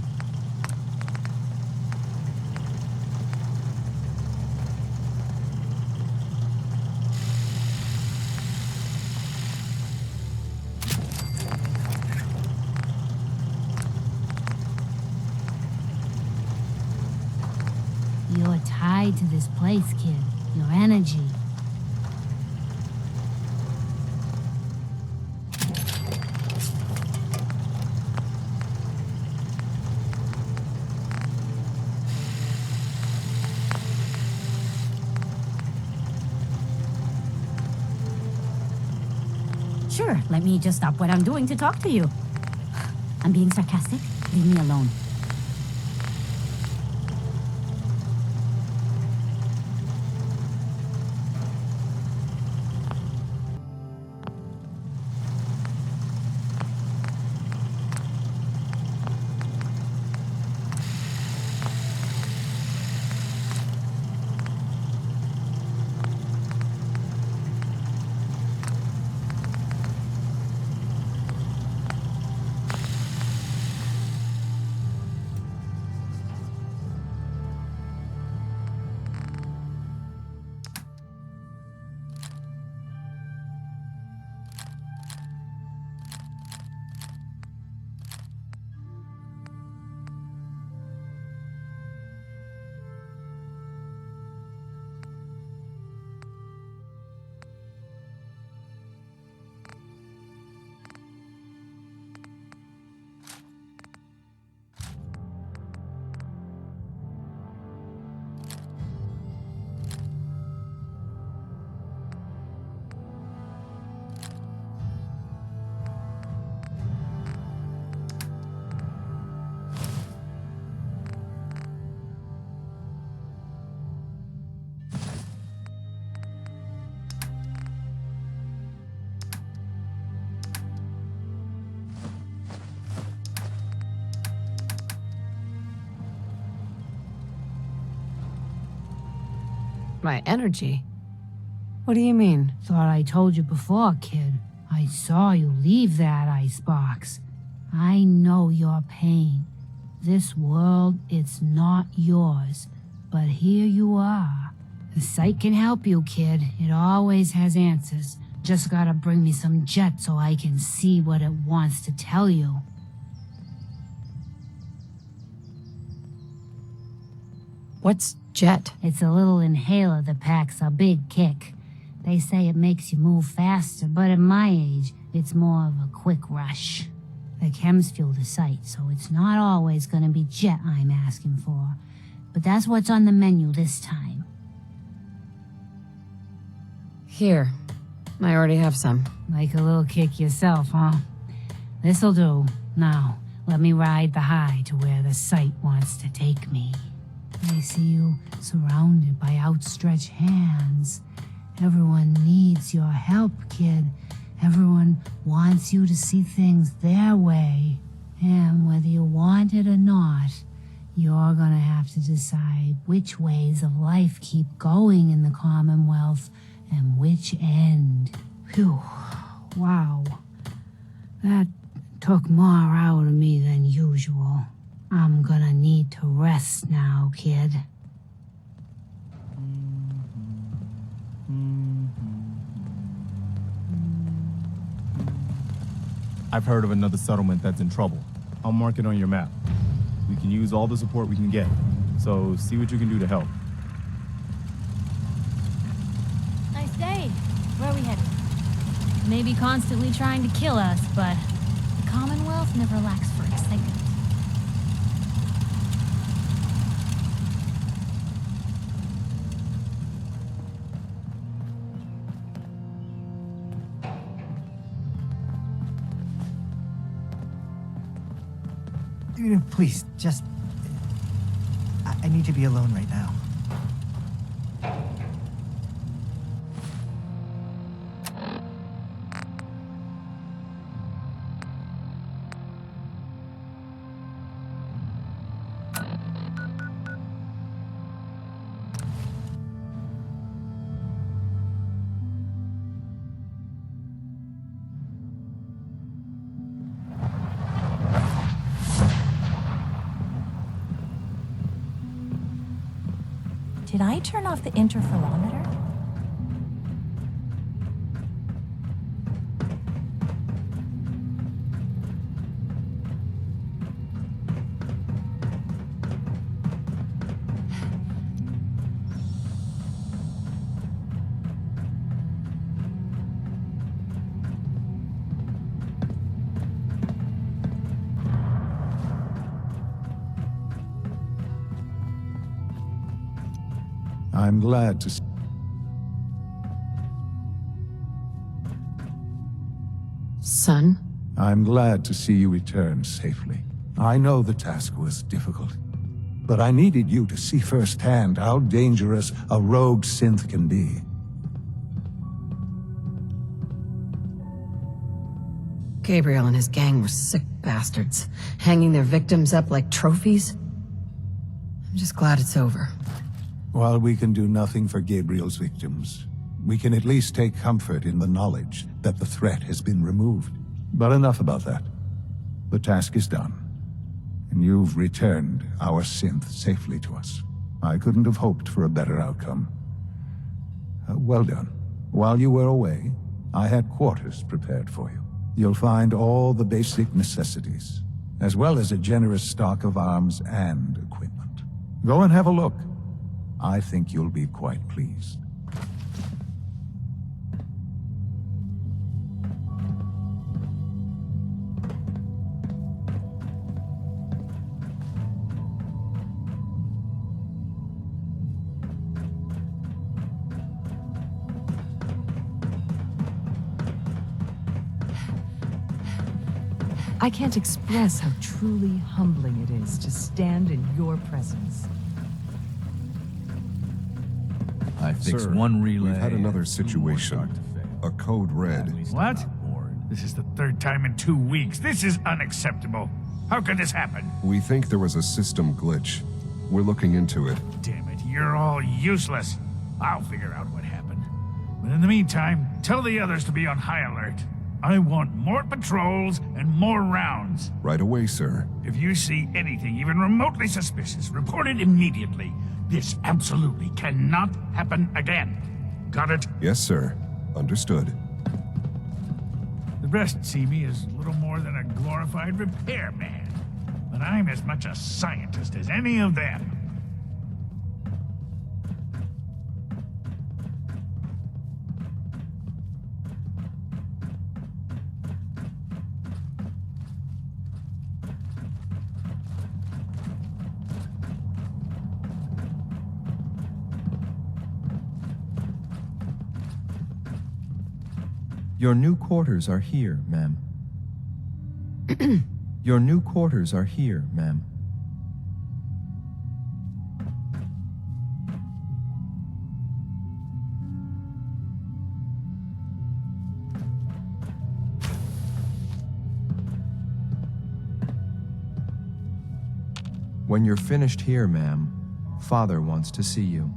You're tied to this place, kid. Your energy. Sure, let me just stop what I'm doing to talk to you. I'm being sarcastic. Leave me alone. My energy? What do you mean? Thought I told you before, kid. I saw you leave that icebox. I know your pain. This world, it's not yours. But here you are. The site can help you, kid. It always has answers. Just gotta bring me some jet so I can see what it wants to tell you. What's jet? It's a little inhaler that packs a big kick. They say it makes you move faster, but at my age, it's more of a quick rush. The chems fuel the site, so it's not always gonna be jet I'm asking for. But that's what's on the menu this time. Here. I already have some. Like a little kick yourself, huh? This'll do. Now, let me ride the high to where the site wants to take me. I see you surrounded by outstretched hands. Everyone needs your help, kid. Everyone wants you to see things their way. And whether you want it or not, you're gonna have to decide which ways of life keep going in the Commonwealth and which end. Phew. Wow. That took more out of me than usual. I'm gonna need to rest now, kid. I've heard of another settlement that's in trouble. I'll mark it on your map. We can use all the support we can get, so see what you can do to help. Nice day. Where are we headed? Maybe constantly trying to kill us, but the Commonwealth never lacks for excitement. Please, just... I need to be alone right now. Did I turn off the interferometer? I'm glad to see. Son? I'm glad to see you return safely. I know the task was difficult, but I needed you to see firsthand how dangerous a rogue synth can be. Gabriel and his gang were sick bastards, hanging their victims up like trophies. I'm just glad it's over. While we can do nothing for Gabriel's victims, we can at least take comfort in the knowledge that the threat has been removed. But enough about that. The task is done, and you've returned our synth safely to us. I couldn't have hoped for a better outcome. Well done. While you were away, I had quarters prepared for you. You'll find all the basic necessities, as well as a generous stock of arms and equipment. Go and have a look. I think you'll be quite pleased. I can't express how truly humbling it is to stand in your presence. I fixed Sir, one relay. We've had another situation. A code red. What? This is the third time in 2 weeks. This is unacceptable. How could this happen? We think there was a system glitch. We're looking into it. Damn it, you're all useless. I'll figure out what happened. But in the meantime, tell the others to be on high alert. I want more patrols and more rounds. Right away, sir. If you see anything even remotely suspicious, report it immediately. This absolutely cannot happen again. Got it? Yes, sir. Understood. The rest see me as little more than a glorified repairman. But I'm as much a scientist as any of them. Your new quarters are here, ma'am. Your new quarters are here, ma'am. When you're finished here, ma'am, Father wants to see you.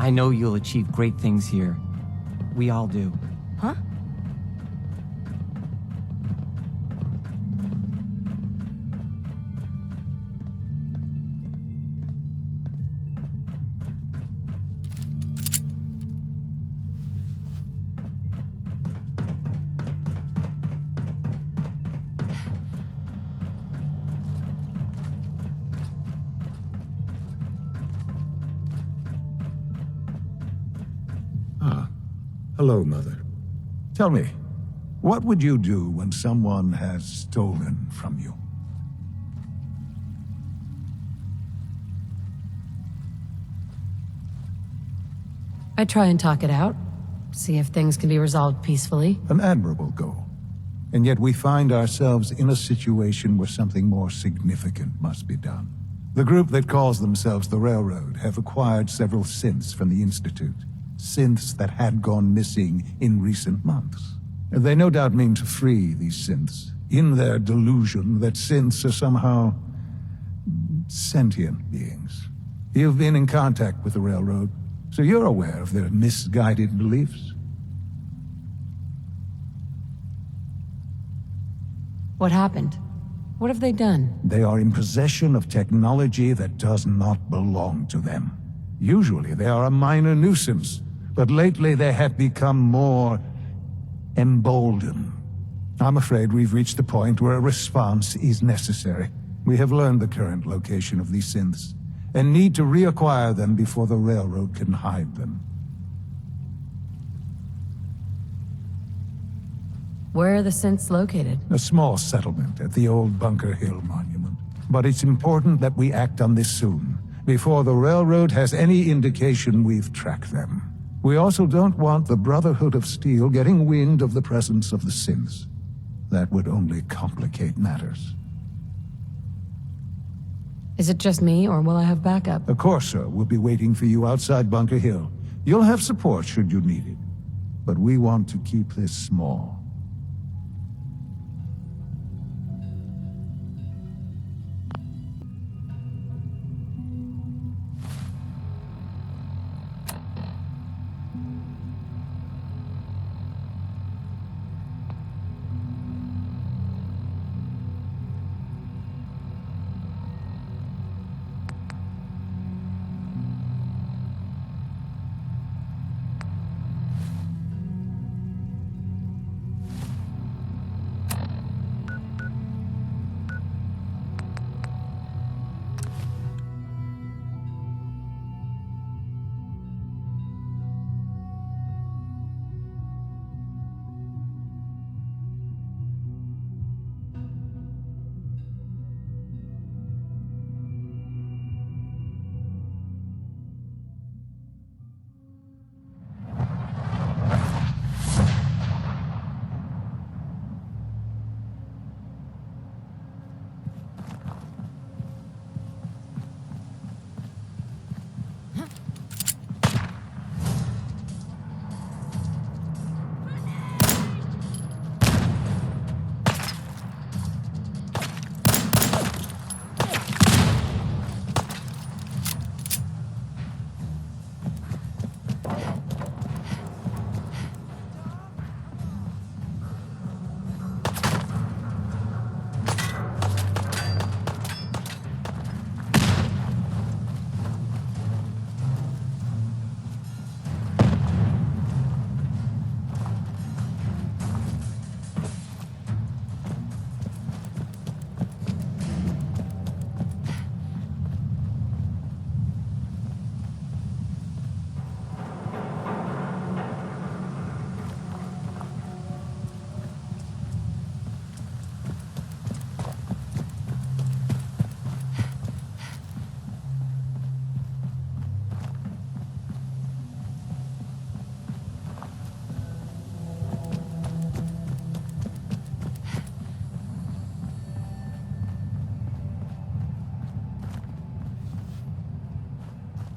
I know you'll achieve great things here. We all do. Huh? Hello, Mother. Tell me, what would you do when someone has stolen from you? I try and talk it out, see if things can be resolved peacefully. An admirable goal. And yet we find ourselves in a situation where something more significant must be done. The group that calls themselves the Railroad have acquired several synths from the Institute. Synths that had gone missing in recent months. And they no doubt mean to free these synths, in their delusion that synths are somehow sentient beings. You've been in contact with the Railroad, so you're aware of their misguided beliefs. What happened? What have they done? They are in possession of technology that does not belong to them. Usually they are a minor nuisance, but lately they have become more emboldened. I'm afraid we've reached the point where a response is necessary. We have learned the current location of these synths, and need to reacquire them before the Railroad can hide them. Where are the synths located? A small settlement at the old Bunker Hill Monument. But it's important that we act on this soon, before the Railroad has any indication we've tracked them. We also don't want the Brotherhood of Steel getting wind of the presence of the synths. That would only complicate matters. Is it just me, or will I have backup? A Corsair will be waiting for you outside Bunker Hill. You'll have support should you need it. But we want to keep this small.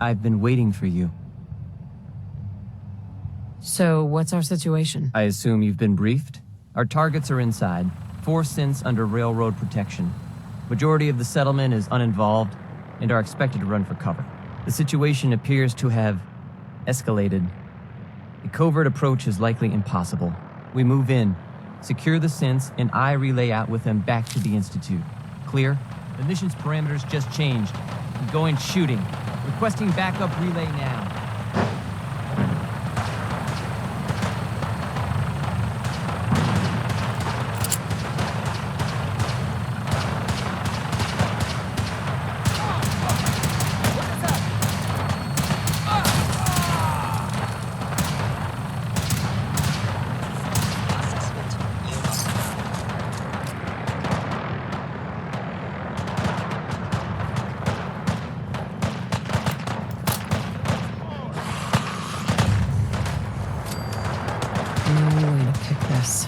I've been waiting for you. So, what's our situation? I assume you've been briefed? Our targets are inside, 4 synths under railroad protection. Majority of the settlement is uninvolved and are expected to run for cover. The situation appears to have escalated. A covert approach is likely impossible. We move in, secure the synths, and I relay out with them back to the Institute. Clear? The mission's parameters just changed. I'm going shooting. Requesting backup relay now. No way to pick this.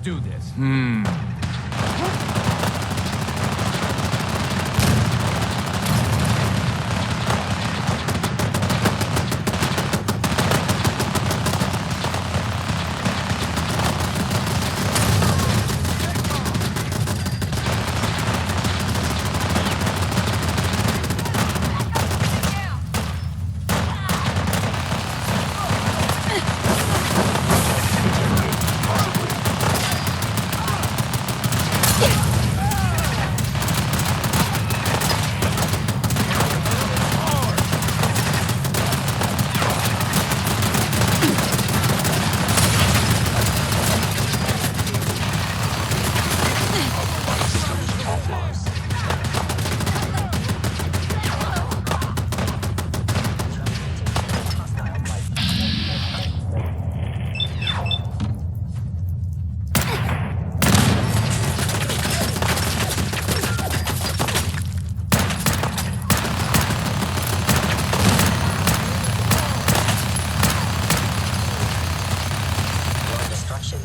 do this.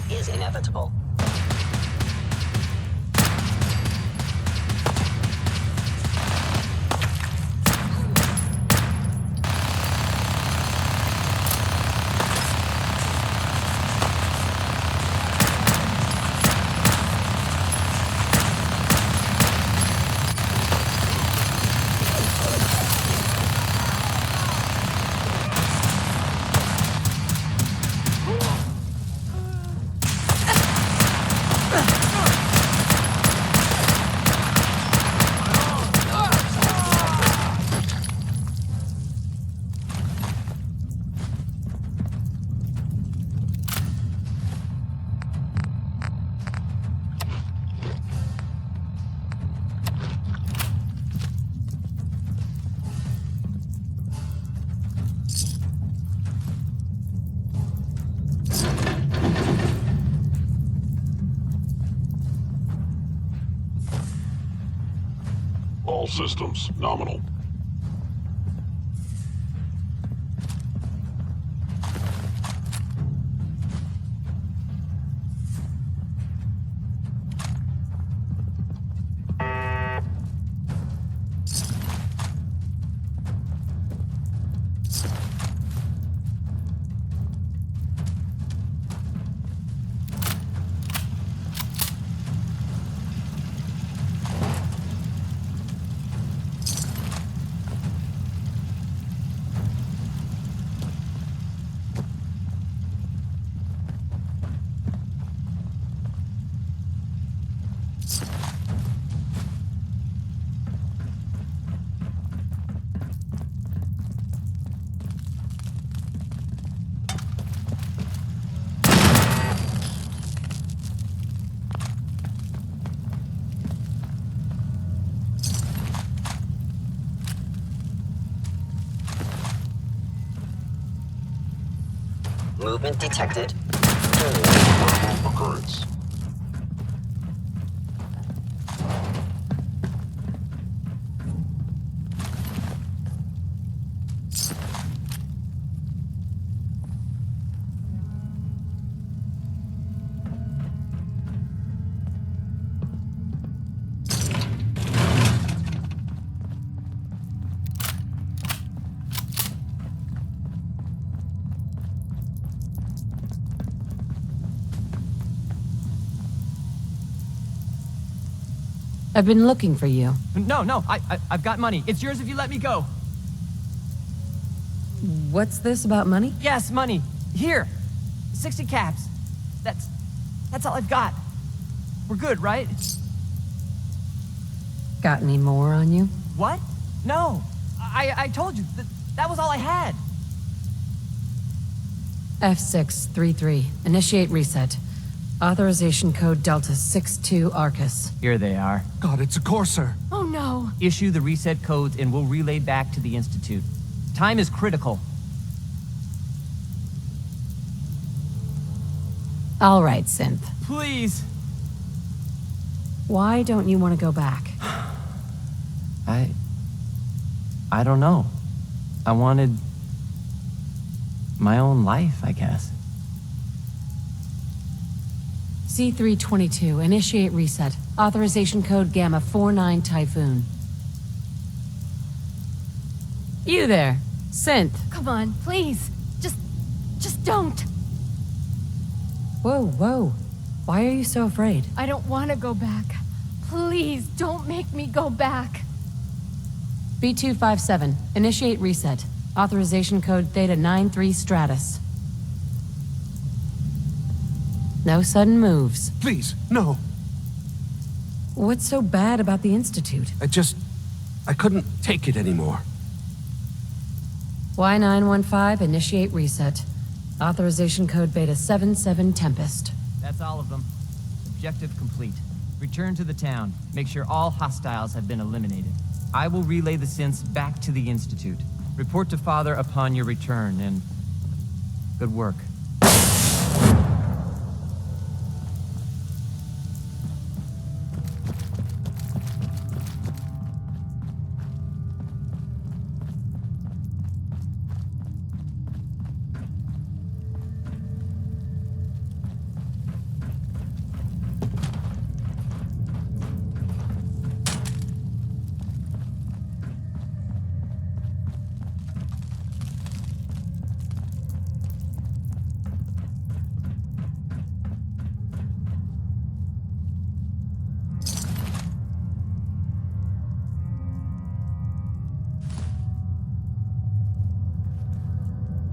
Is inevitable. All systems nominal. Movement detected. Abnormal occurrence. I've been looking for you. No, I've got money. It's yours if you let me go. What's this about money? Yes, money. Here. 60 caps. That's all I've got. We're good, right? Got any more on you? What? No. I told you. That was all I had. F633. Initiate reset. Authorization code Delta 62 Arcus. Here they are. God, it's a Corsair. Oh no. Issue the reset codes and we'll relay back to the Institute. Time is critical. All right, Synth. Please. Why don't you want to go back? I don't know. I wanted my own life, I guess. C322, initiate reset. Authorization code Gamma 49 Typhoon. You there, Synth. Come on, please. Just don't. Whoa. Why are you so afraid? I don't want to go back. Please, don't make me go back. B257, initiate reset. Authorization code Theta 93 Stratus. No sudden moves. Please, no. What's so bad about the Institute? I couldn't take it anymore. Y915, initiate reset. Authorization code Beta 77 Tempest. That's all of them. Objective complete. Return to the town. Make sure all hostiles have been eliminated. I will relay the synths back to the Institute. Report to Father upon your return, and good work.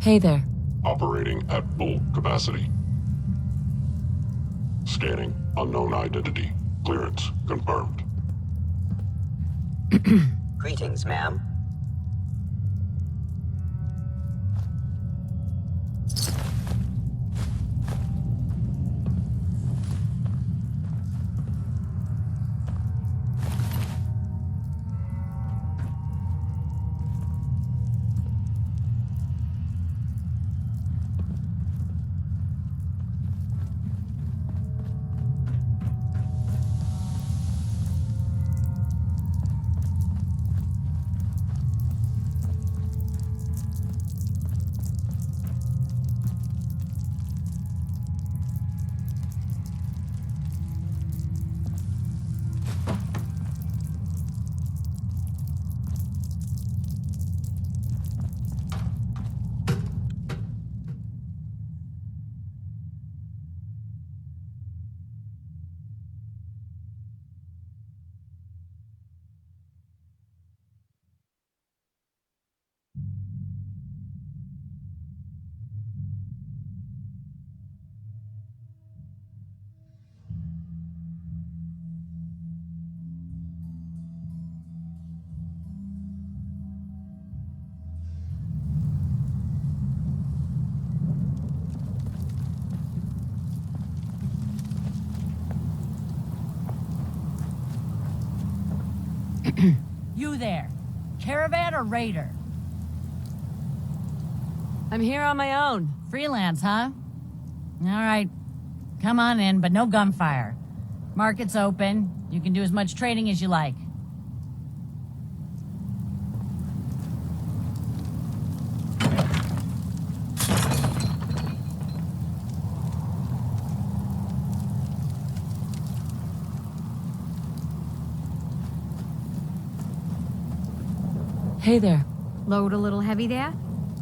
Hey there. Operating at full capacity. Scanning. Unknown identity. Clearance confirmed. Greetings, ma'am. You there. Caravan or raider? I'm here on my own. Freelance, huh? All right. Come on in, but no gunfire. Market's open. You can do as much trading as you like. Hey there. Load a little heavy there?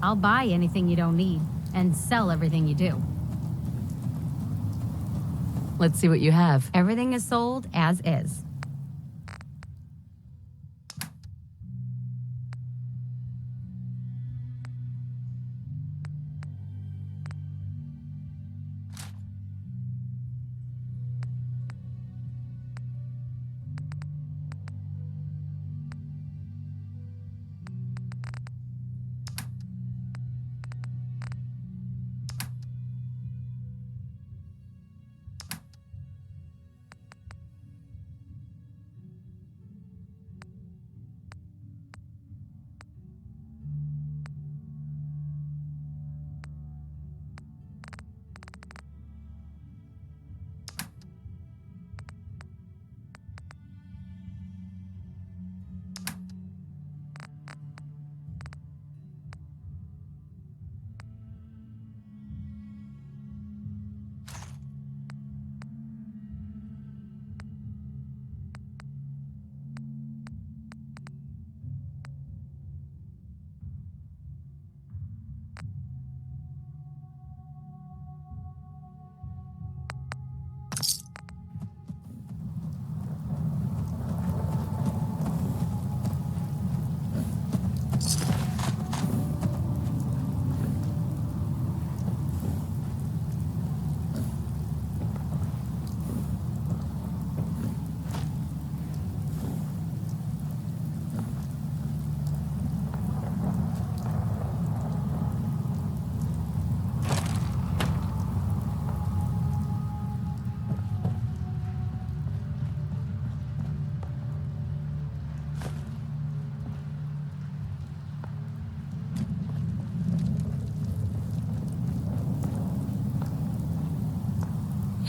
I'll buy anything you don't need, and sell everything you do. Let's see what you have. Everything is sold as is.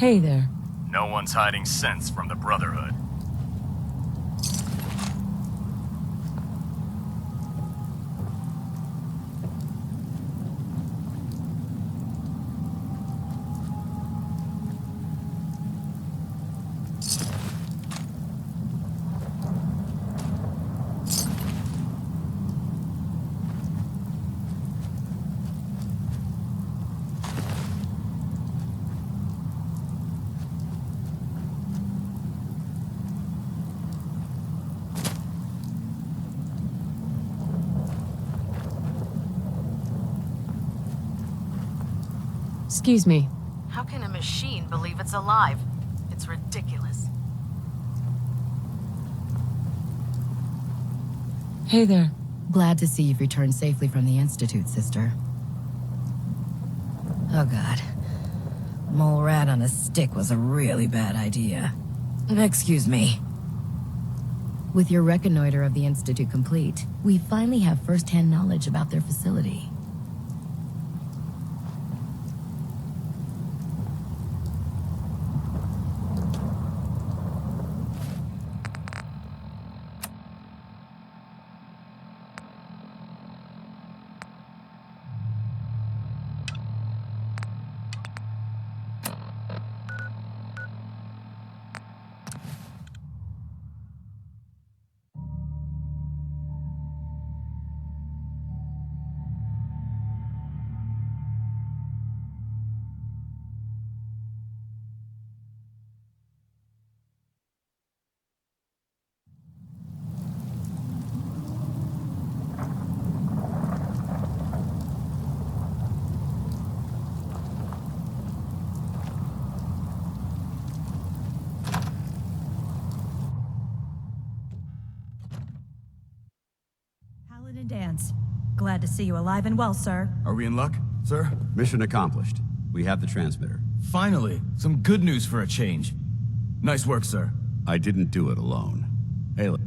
Hey there. No one's hiding sense from the Brotherhood. Excuse me. How can a machine believe it's alive? It's ridiculous. Hey there. Glad to see you've returned safely from the Institute, sister. Oh god. Mole rat on a stick was a really bad idea. Excuse me. With your reconnoiter of the Institute complete, we finally have first-hand knowledge about their facility. Paladin Dance. Glad to see you alive and well, sir. Are we in luck, sir? Mission accomplished. We have the transmitter. Finally, some good news for a change. Nice work, sir. I didn't do it alone. Ayla.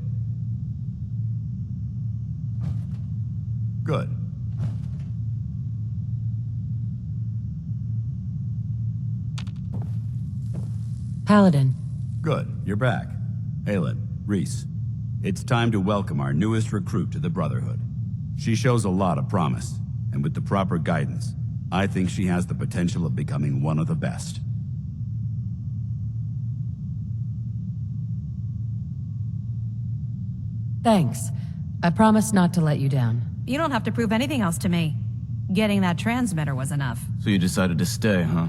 Good. Paladin. Good. You're back. Aelin, Reese. It's time to welcome our newest recruit to the Brotherhood. She shows a lot of promise, and with the proper guidance, I think she has the potential of becoming one of the best. Thanks. I promise not to let you down. You don't have to prove anything else to me. Getting that transmitter was enough. So you decided to stay, huh?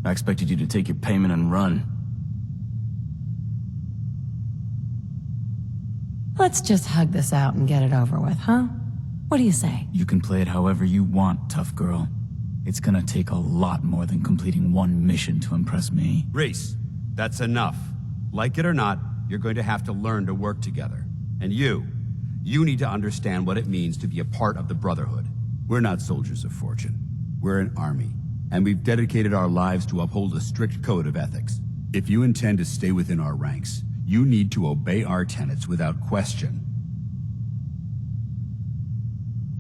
I expected you to take your payment and run. Let's just hug this out and get it over with, huh? What do you say? You can play it however you want, tough girl. It's gonna take a lot more than completing one mission to impress me. Reese, that's enough. Like it or not, you're going to have to learn to work together. And you need to understand what it means to be a part of the Brotherhood. We're not soldiers of fortune. We're an army, and we've dedicated our lives to uphold a strict code of ethics. If you intend to stay within our ranks, you need to obey our tenets without question.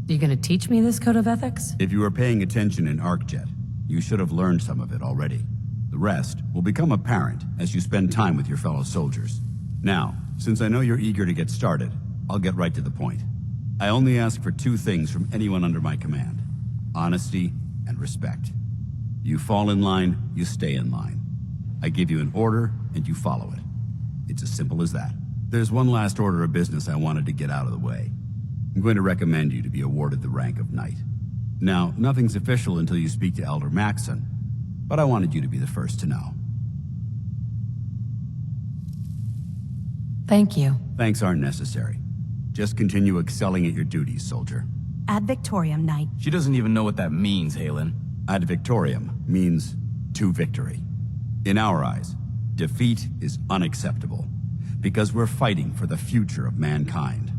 You gonna teach me this code of ethics? If you were paying attention in ArcJet, you should have learned some of it already. The rest will become apparent as you spend time with your fellow soldiers. Now, since I know you're eager to get started, I'll get right to the point. I only ask for two things from anyone under my command: honesty and respect. You fall in line, you stay in line. I give you an order, and you follow it. It's as simple as that. There's one last order of business I wanted to get out of the way. I'm going to recommend you to be awarded the rank of Knight. Now, nothing's official until you speak to Elder Maxson, but I wanted you to be the first to know. Thank you. Thanks aren't necessary. Just continue excelling at your duties, soldier. Ad Victoriam, Knight. She doesn't even know what that means, Halen. Ad Victoriam means to victory. In our eyes, defeat is unacceptable, because we're fighting for the future of mankind.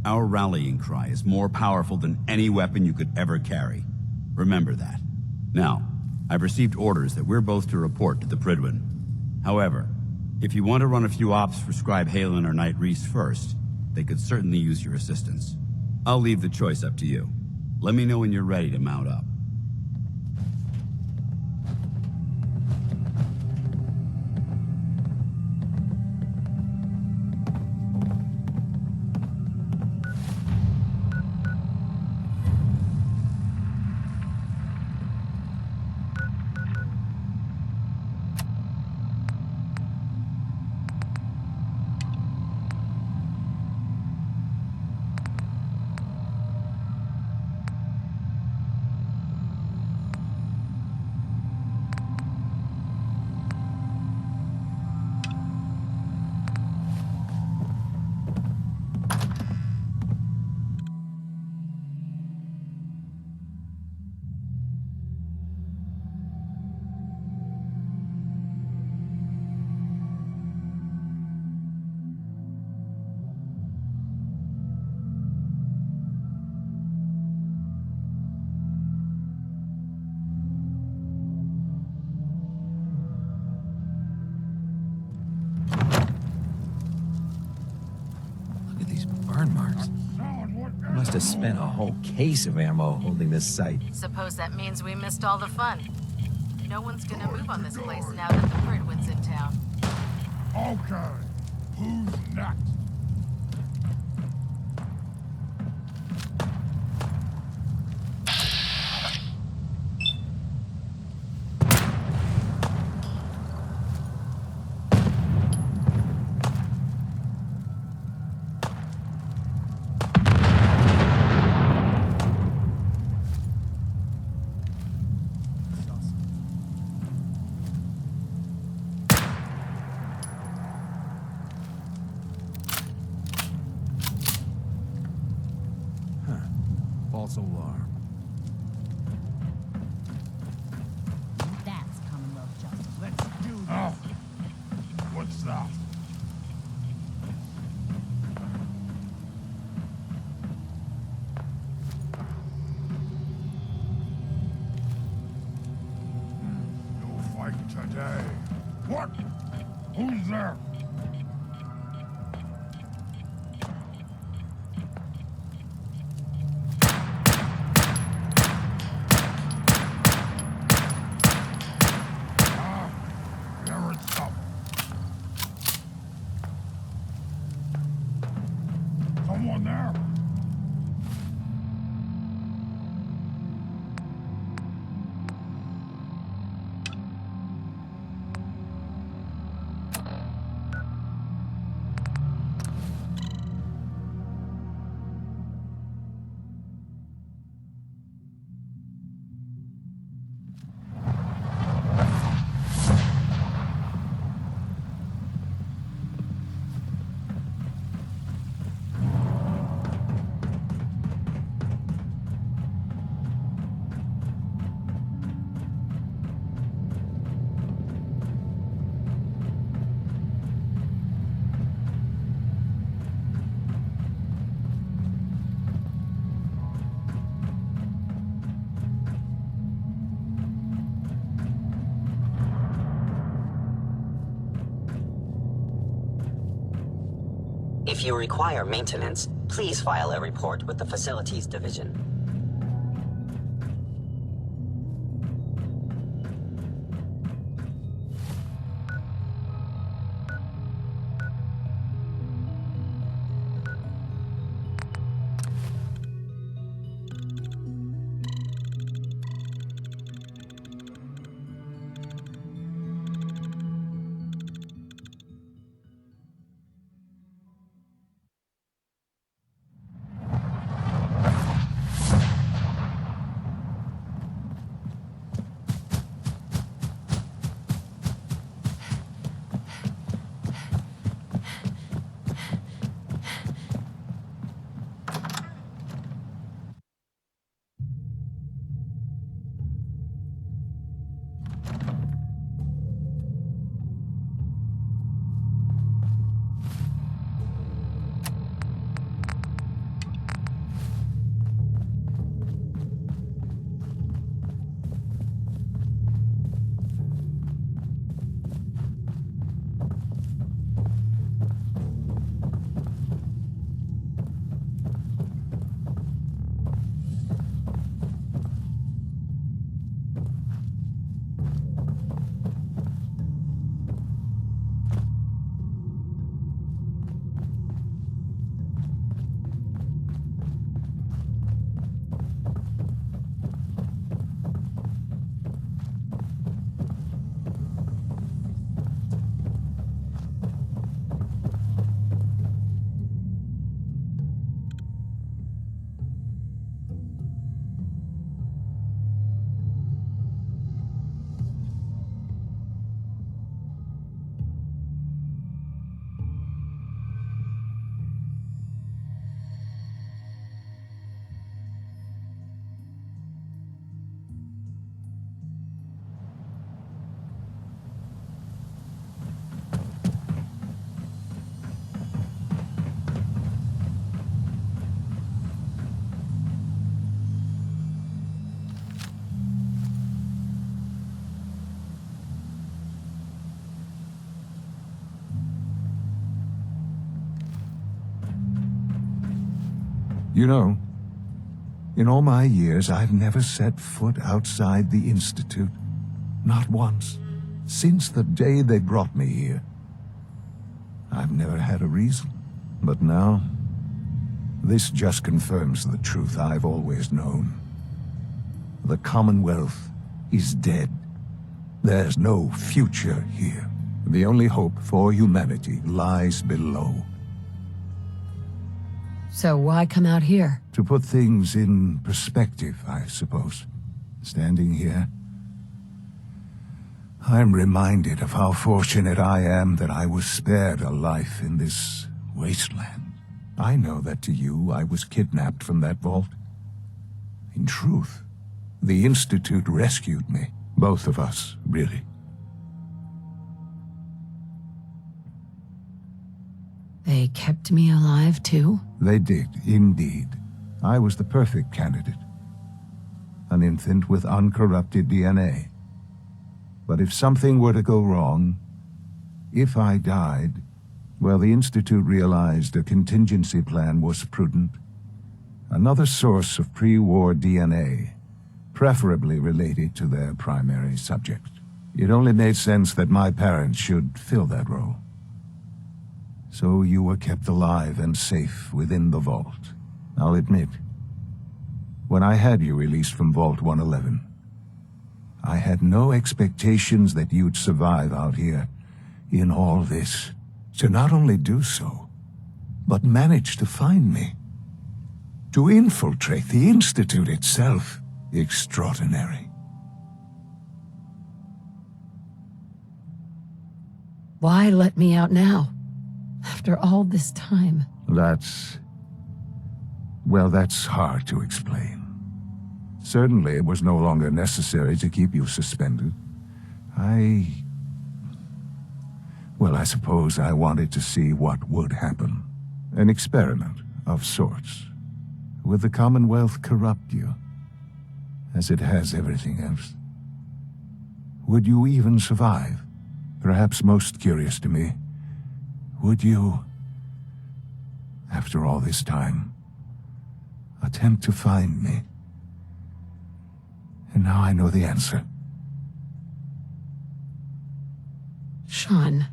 Our rallying cry is more powerful than any weapon you could ever carry. Remember that. Now, I've received orders that we're both to report to the Prydwen. However, if you want to run a few ops for Scribe Halen or Knight Reese first, they could certainly use your assistance. I'll leave the choice up to you. Let me know when you're ready to mount up. marks. Must have spent a whole case of ammo holding this site. Suppose that means we missed all the fun. No one's gonna move on this place now that the Prydwen's in town. Okay, who's next? False alarm. That's Commonwealth justice. Let's do this. Oh, what's that? No fight today. What? Who's there? Someone there? If you require maintenance, please file a report with the Facilities Division. You know, in all my years, I've never set foot outside the Institute. Not once. Since the day they brought me here. I've never had a reason. But now, this just confirms the truth I've always known. The Commonwealth is dead. There's no future here. The only hope for humanity lies below. So why come out here? To put things in perspective, I suppose. Standing here, I'm reminded of how fortunate I am that I was spared a life in this wasteland. I know that to you, I was kidnapped from that vault. In truth, the Institute rescued me. Both of us, really. They kept me alive, too? They did, indeed. I was the perfect candidate. An infant with uncorrupted DNA. But if something were to go wrong, if I died, well, the Institute realized a contingency plan was prudent. Another source of pre-war DNA, preferably related to their primary subject. It only made sense that my parents should fill that role. So you were kept alive and safe within the vault. I'll admit, when I had you released from Vault 111, I had no expectations that you'd survive out here in all this. To not only do so, but manage to find me. To infiltrate the Institute itself. Extraordinary. Why let me out now? After all this time. Well, that's hard to explain. Certainly, it was no longer necessary to keep you suspended. Well, I suppose I wanted to see what would happen. An experiment of sorts. Would the Commonwealth corrupt you, as it has everything else? Would you even survive? Perhaps most curious to me, would you, after all this time, attempt to find me? And now I know the answer. Sean,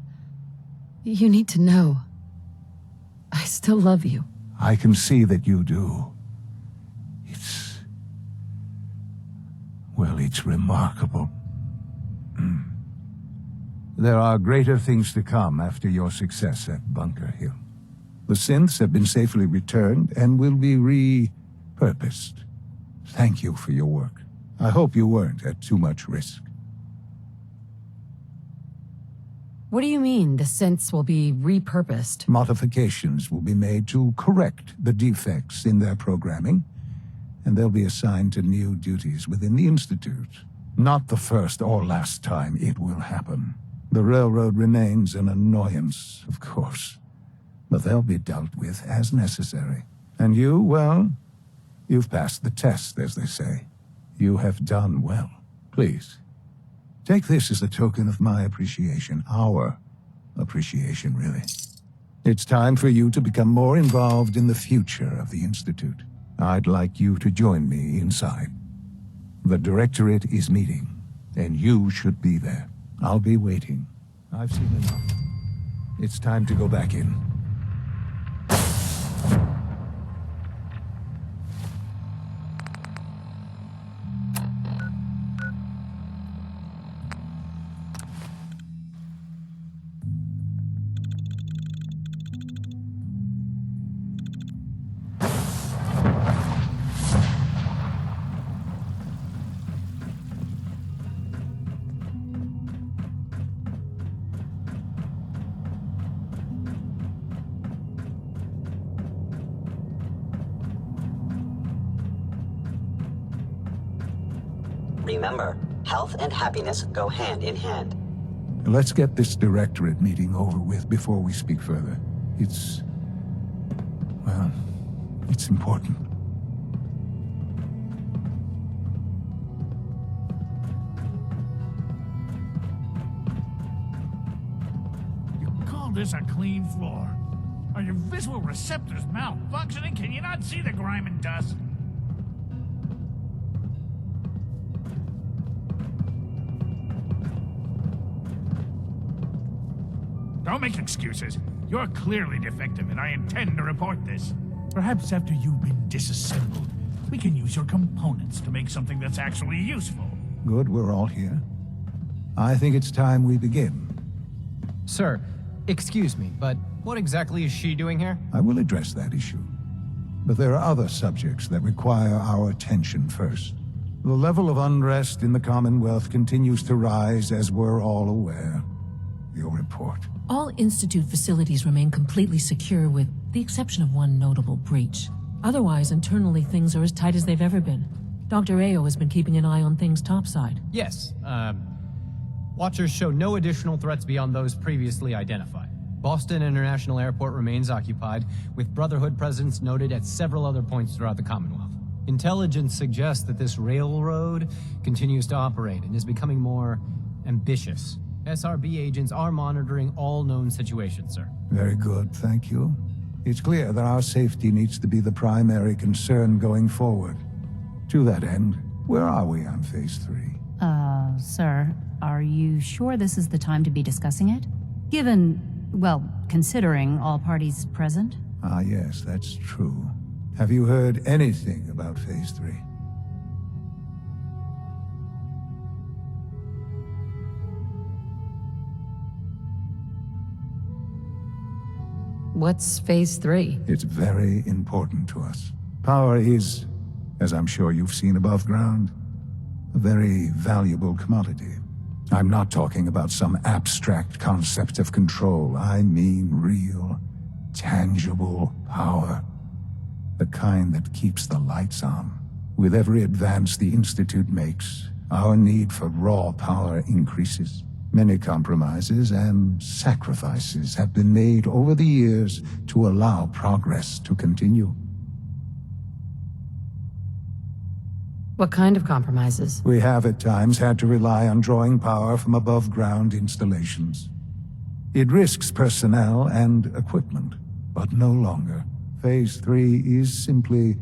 you need to know. I still love you. I can see that you do. It's remarkable. There are greater things to come after your success at Bunker Hill. The synths have been safely returned and will be repurposed. Thank you for your work. I hope you weren't at too much risk. What do you mean, the synths will be repurposed? Modifications will be made to correct the defects in their programming, and they'll be assigned to new duties within the Institute. Not the first or last time it will happen. The Railroad remains an annoyance, of course, but they'll be dealt with as necessary. And you, well, you've passed the test, as they say. You have done well. Please, take this as a token of my appreciation. Our appreciation, really. It's time for you to become more involved in the future of the Institute. I'd like you to join me inside. The Directorate is meeting, and you should be there. I'll be waiting. I've seen enough. It's time to go back in. Remember, health and happiness go hand in hand. Let's get this Directorate meeting over with before we speak further. It's important. You call this a clean floor? Are your visual receptors malfunctioning? Can you not see the grime and dust? Don't make excuses. You're clearly defective, and I intend to report this. Perhaps after you've been disassembled, we can use your components to make something that's actually useful. Good, we're all here. I think it's time we begin. Sir, excuse me, but what exactly is she doing here? I will address that issue. But there are other subjects that require our attention first. The level of unrest in the Commonwealth continues to rise, as we're all aware. Your report. All Institute facilities remain completely secure with the exception of one notable breach. Otherwise, internally things are as tight as they've ever been. Dr. Ayo has been keeping an eye on things topside. Yes, Watchers show no additional threats beyond those previously identified. Boston International Airport remains occupied, with Brotherhood presence noted at several other points throughout the Commonwealth. Intelligence suggests that this railroad continues to operate and is becoming more ambitious. SRB agents are monitoring all known situations, sir. Very good, thank you. It's clear that our safety needs to be the primary concern going forward. To that end, where are we on Phase 3? Sir, are you sure this is the time to be discussing it? Given, well, considering all parties present? Ah, yes, that's true. Have you heard anything about Phase 3? What's Phase 3? It's very important to us. Power is, as I'm sure you've seen above ground, a very valuable commodity. I'm not talking about some abstract concept of control. I mean real, tangible power. The kind that keeps the lights on. With every advance the Institute makes, our need for raw power increases. Many compromises and sacrifices have been made over the years to allow progress to continue. What kind of compromises? We have at times had to rely on drawing power from above-ground installations. It risks personnel and equipment, but no longer. Phase 3 is simply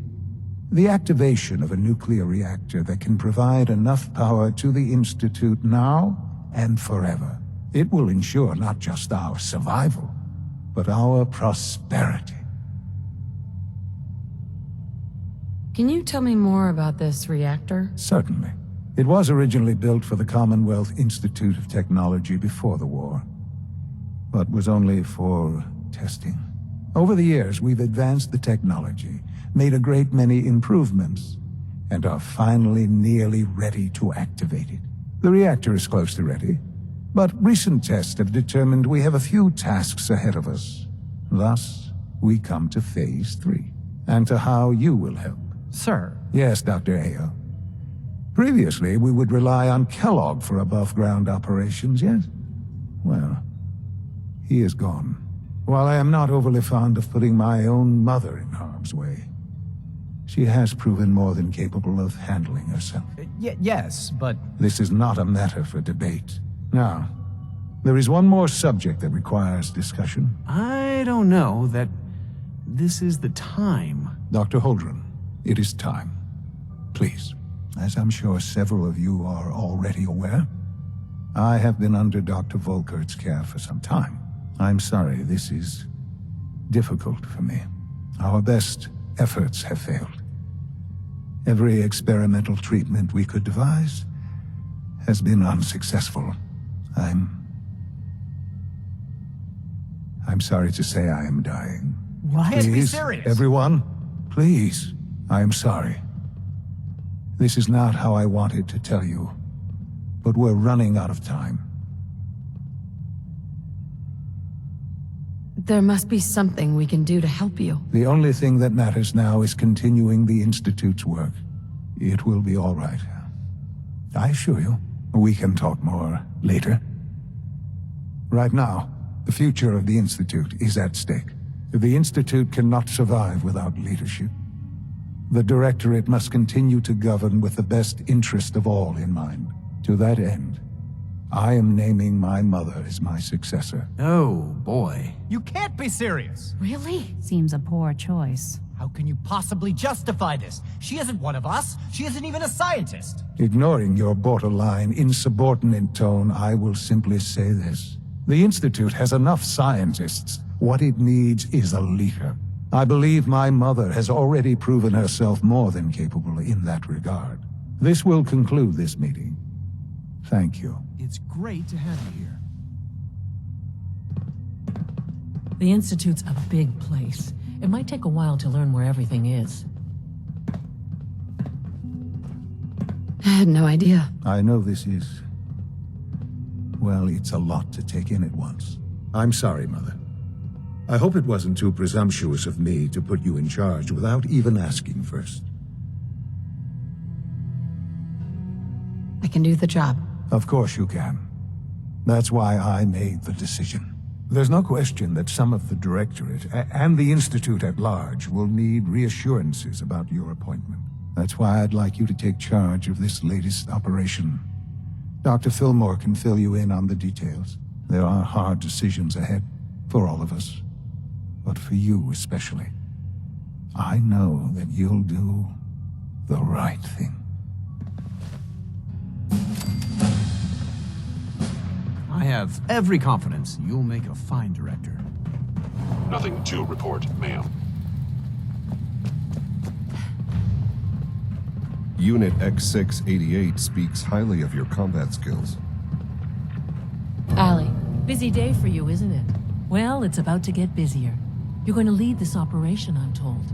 the activation of a nuclear reactor that can provide enough power to the Institute now and forever. It will ensure not just our survival, but our prosperity. Can you tell me more about this reactor? Certainly. It was originally built for the Commonwealth Institute of Technology before the war, but was only for testing. Over the years, we've advanced the technology, made a great many improvements, and are finally nearly ready to activate it. The reactor is close to ready, but recent tests have determined we have a few tasks ahead of us. Thus, we come to Phase 3, and to how you will help. Sir. Yes, Dr. Ayo. Previously, we would rely on Kellogg for above-ground operations, yes? Well, he is gone. While I am not overly fond of putting my own mother in harm's way, she has proven more than capable of handling herself. Yes, but... This is not a matter for debate. Now, there is one more subject that requires discussion. I don't know that this is the time. Dr. Holdren, it is time. Please, as I'm sure several of you are already aware, I have been under Dr. Volkert's care for some time. I'm sorry, this is difficult for me. Our best efforts have failed. Every experimental treatment we could devise has been unsuccessful. I'm sorry to say I am dying. What? Please, Be serious. everyone, please. I am sorry. This is not how I wanted to tell you, but we're running out of time. There must be something we can do to help you. The only thing that matters now is continuing the Institute's work. It will be all right. I assure you, we can talk more later. Right now, the future of the Institute is at stake. The Institute cannot survive without leadership. The Directorate must continue to govern with the best interest of all in mind. To that end, I am naming my mother as my successor. Oh, boy. You can't be serious! Really? Seems a poor choice. How can you possibly justify this? She isn't one of us. She isn't even a scientist. Ignoring your borderline, insubordinate tone, I will simply say this. The Institute has enough scientists. What it needs is a leader. I believe my mother has already proven herself more than capable in that regard. This will conclude this meeting. Thank you. It's great to have you here. The Institute's a big place. It might take a while to learn where everything is. I had no idea. I know this is... well, it's a lot to take in at once. I'm sorry, Mother. I hope it wasn't too presumptuous of me to put you in charge without even asking first. I can do the job. Of course you can. That's why I made the decision. There's no question that some of the Directorate and the Institute at large will need reassurances about your appointment. That's why I'd like you to take charge of this latest operation. Dr. Fillmore can fill you in on the details. There are hard decisions ahead, for all of us. But for you especially. I know that you'll do the right thing. I have every confidence you'll make a fine director. Nothing to report, ma'am. Unit X688 speaks highly of your combat skills. Allie, busy day for you, isn't it? Well, it's about to get busier. You're going to lead this operation, I'm told.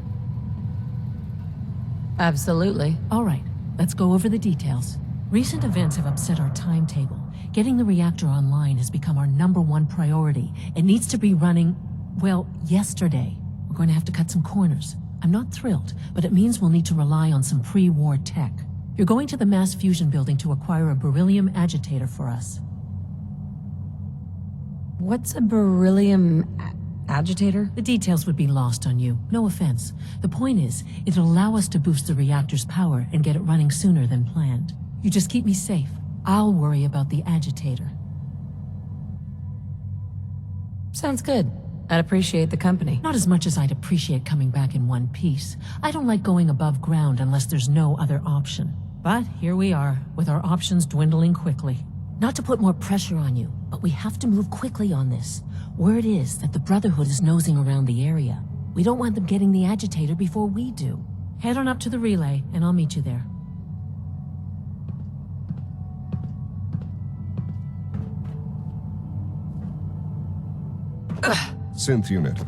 Absolutely. All right, let's go over the details. Recent events have upset our timetable. Getting the reactor online has become our #1 priority. It needs to be running, well, yesterday. We're going to have to cut some corners. I'm not thrilled, but it means we'll need to rely on some pre-war tech. You're going to the mass fusion building to acquire a beryllium agitator for us. What's a beryllium agitator? The details would be lost on you. No offense. The point is, it'll allow us to boost the reactor's power and get it running sooner than planned. You just keep me safe. I'll worry about the agitator. Sounds good. I'd appreciate the company. Not as much as I'd appreciate coming back in one piece. I don't like going above ground unless there's no other option. But here we are, with our options dwindling quickly. Not to put more pressure on you, but we have to move quickly on this. Word is that the Brotherhood is nosing around the area. We don't want them getting the agitator before we do. Head on up to the relay, and I'll meet you there. Synth Unit,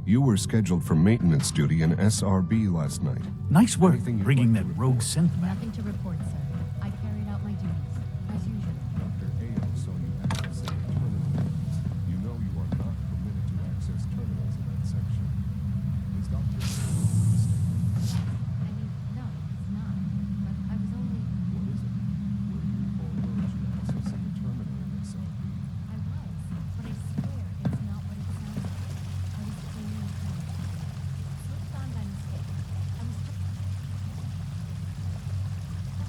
you were scheduled for maintenance duty in SRB last night. Nice work bringing that rogue synth back. Nothing to report, sir. I carried out my duties, as usual. Dr. Ayo saw you accessing a terminal. You know you are not permitted to access terminals in that section. Is Dr. Ayo mistaken? No, it's not. But I was only... What is it? Were you or were you accessing a terminal in SRB? I was, but I swear it's not what it sounds like. I was cleaning the terminal. Switched on by mistake. I was just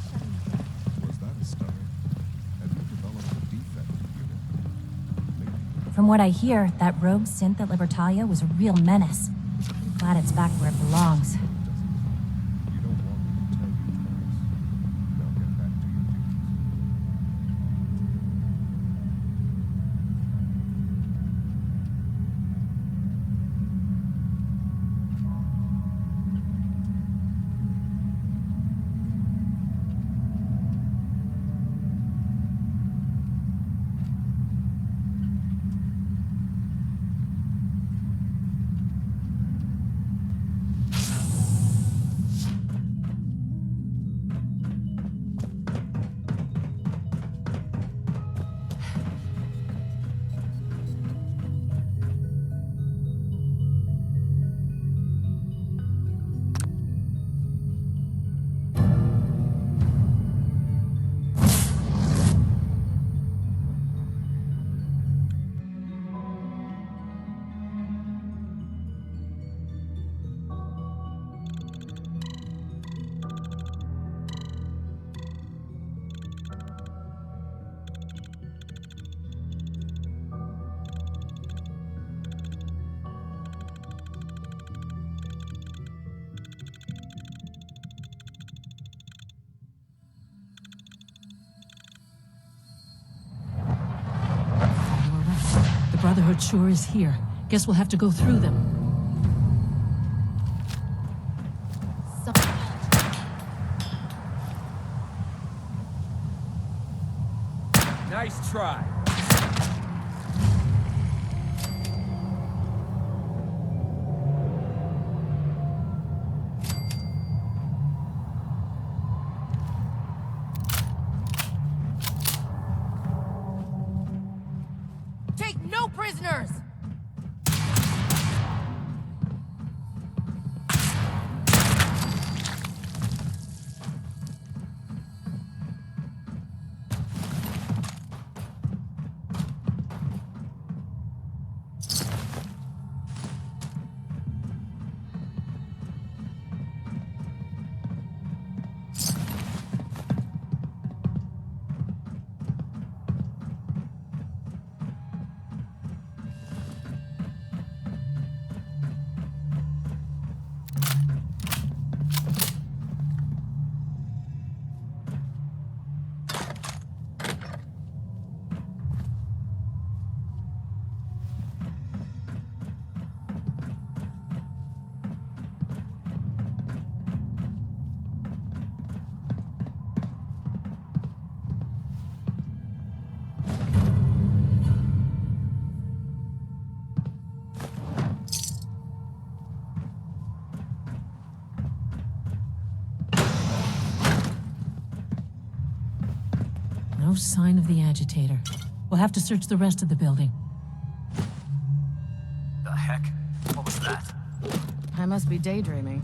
shutting it down. Was that a stutter? Have you developed a defect, Unit? Maybe. From what I hear, that rogue synth at Libertalia was a real menace. I'm glad it's back where it belongs. You don't want me to tell you twice. Now get back to your duties. Brotherhood sure is here. Guess we'll have to go through them. Nice try. Take no prisoners! No sign of the agitator. We'll have to search the rest of the building. The heck? What was that? I must be daydreaming.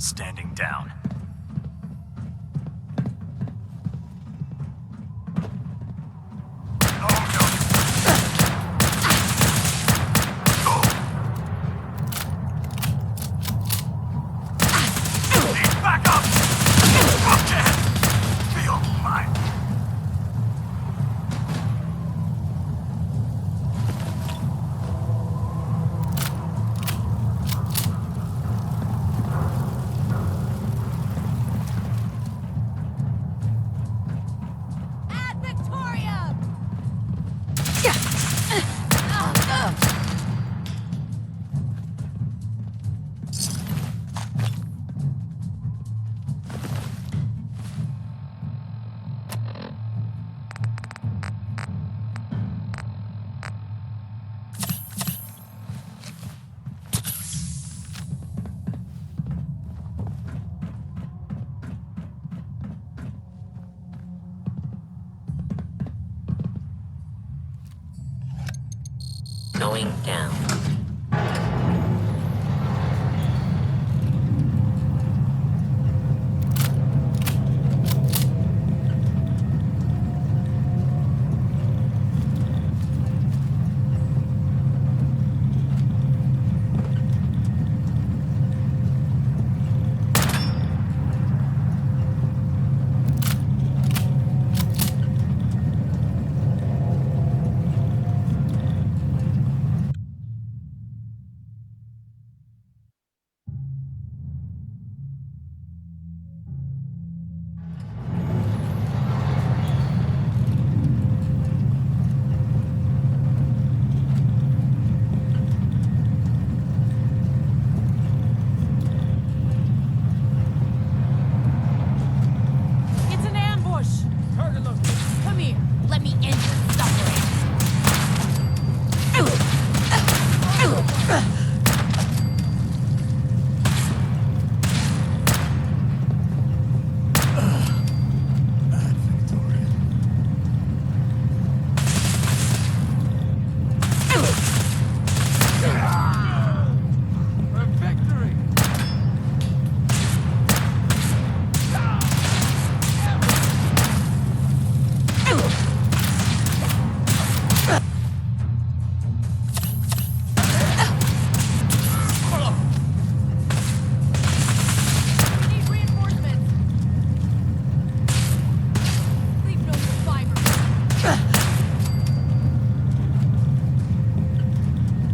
Standing down. Back up! Okay. Feel mine. going down. It's an ambush! Come here. Let me end your suffering.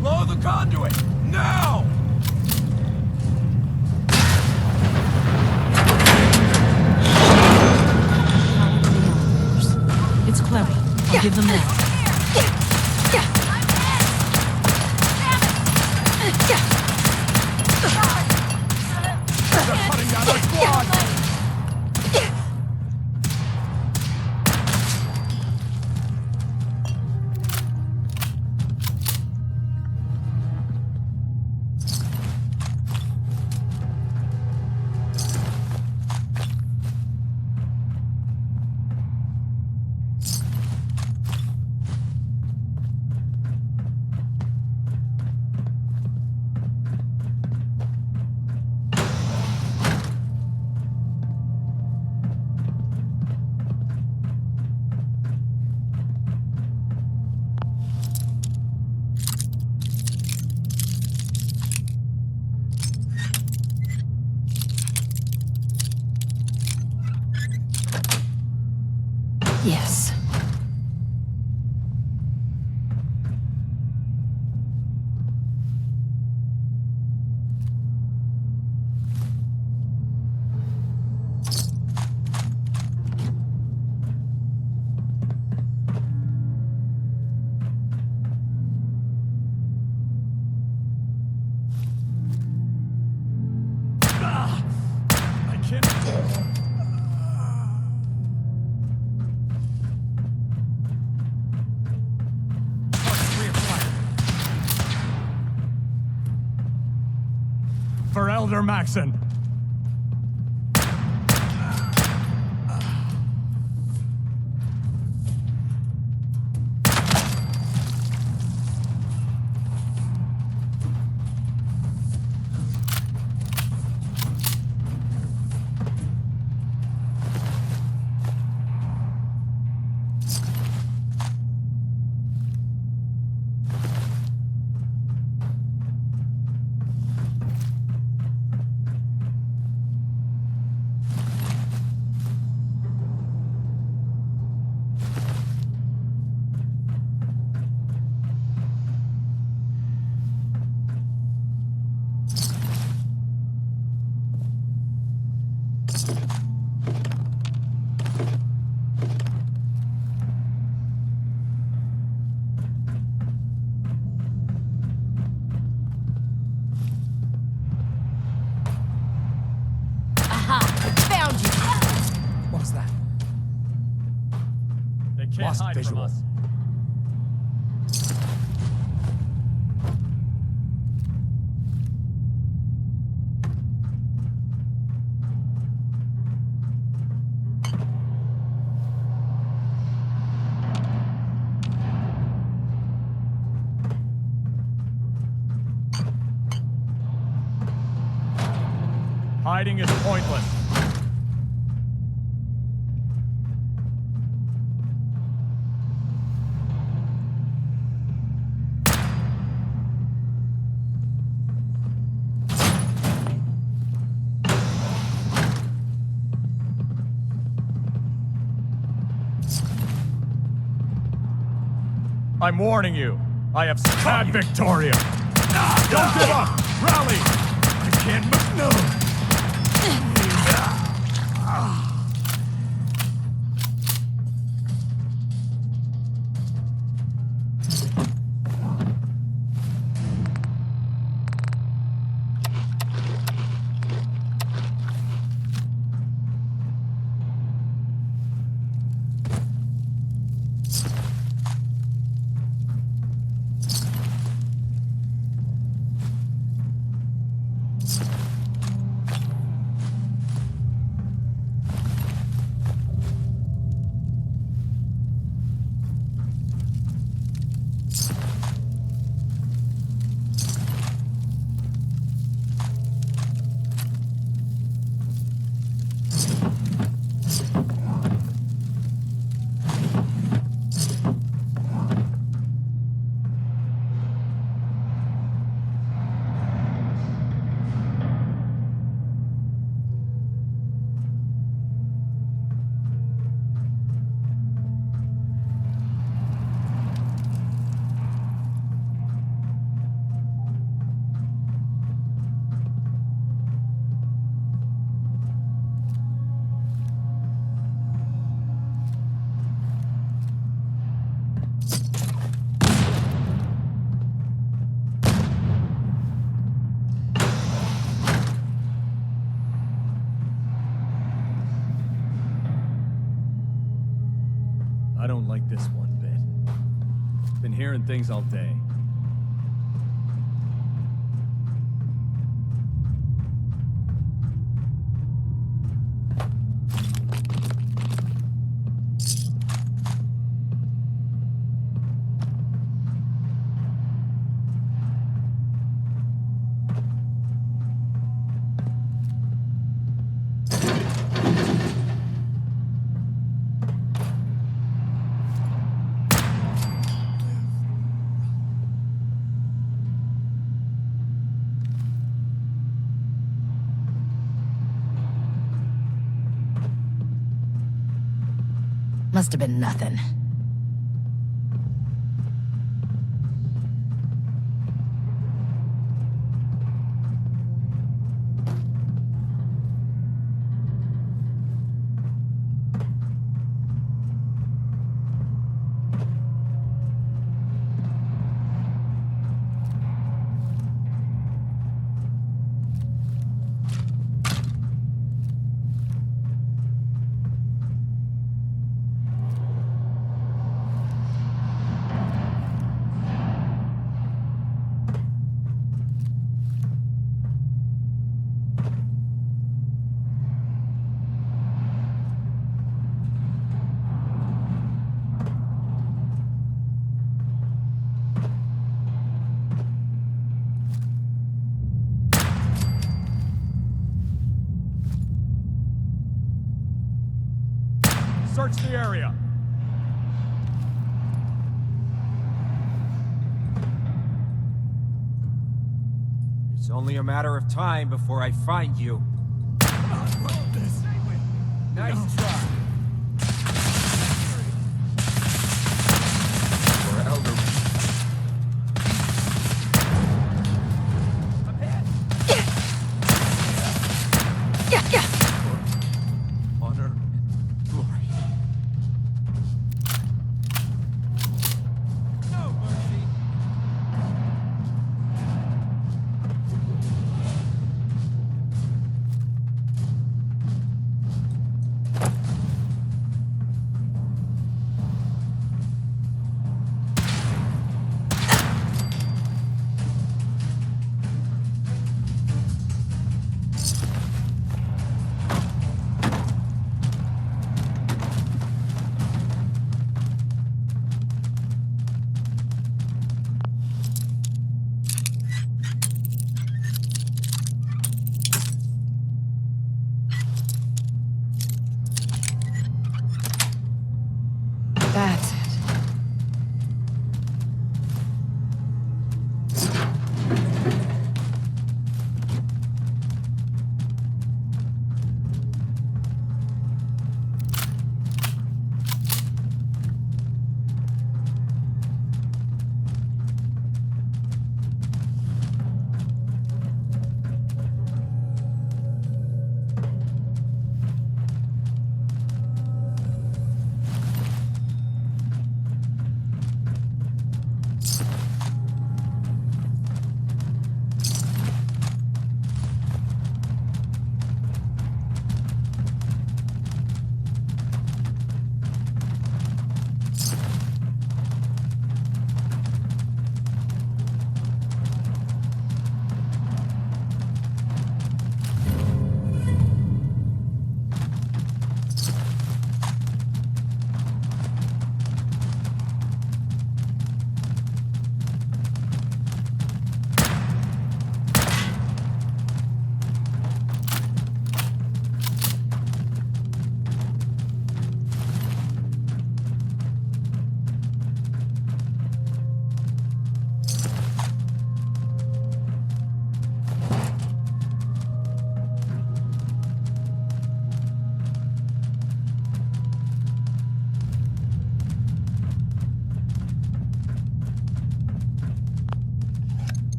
Blow the conduit! Now! It's clever. I'll give them that. They're cutting down our squad! Yes. I can't... For Elder Maxon. What's that? They can't Lost hide visual. from us. Hiding is pointless. I'm warning you. I have had Victoria. Don't give up. Rally. I can't move. No. I don't like this one bit. Been hearing things all day. Must have been nothing. Search the area. It's only a matter of time before I find you. Nice try. For Elder. Honor and glory. No mercy. That's it.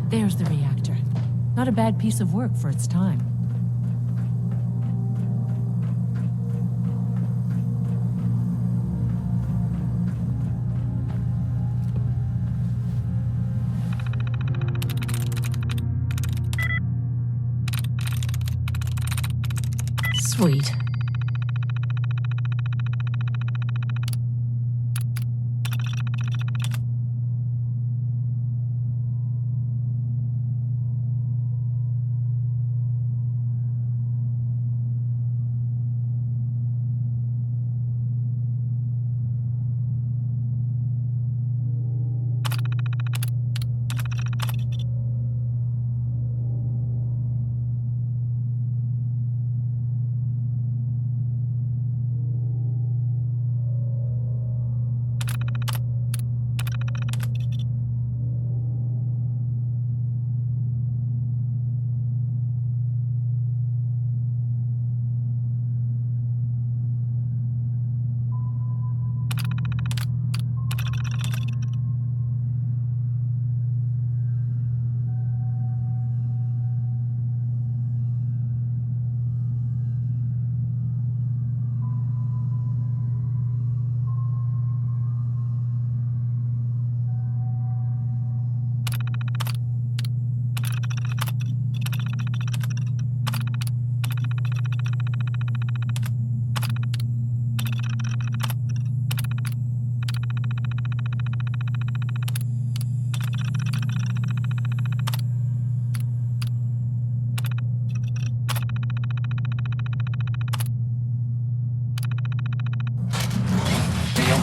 There's the reactor. Not a bad piece of work for its time. Sweet.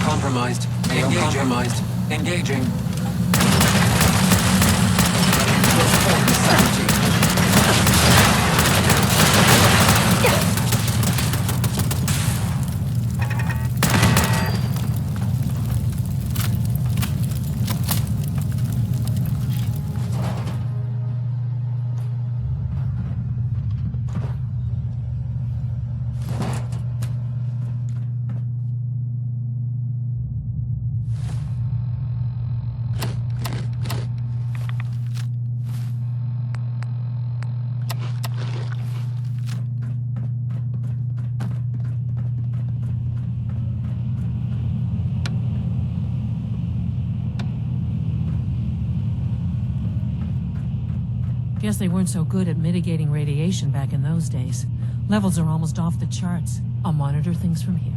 Compromised. Compromised. Engaging. Guess they weren't so good at mitigating radiation back in those days. Levels are almost off the charts. I'll monitor things from here.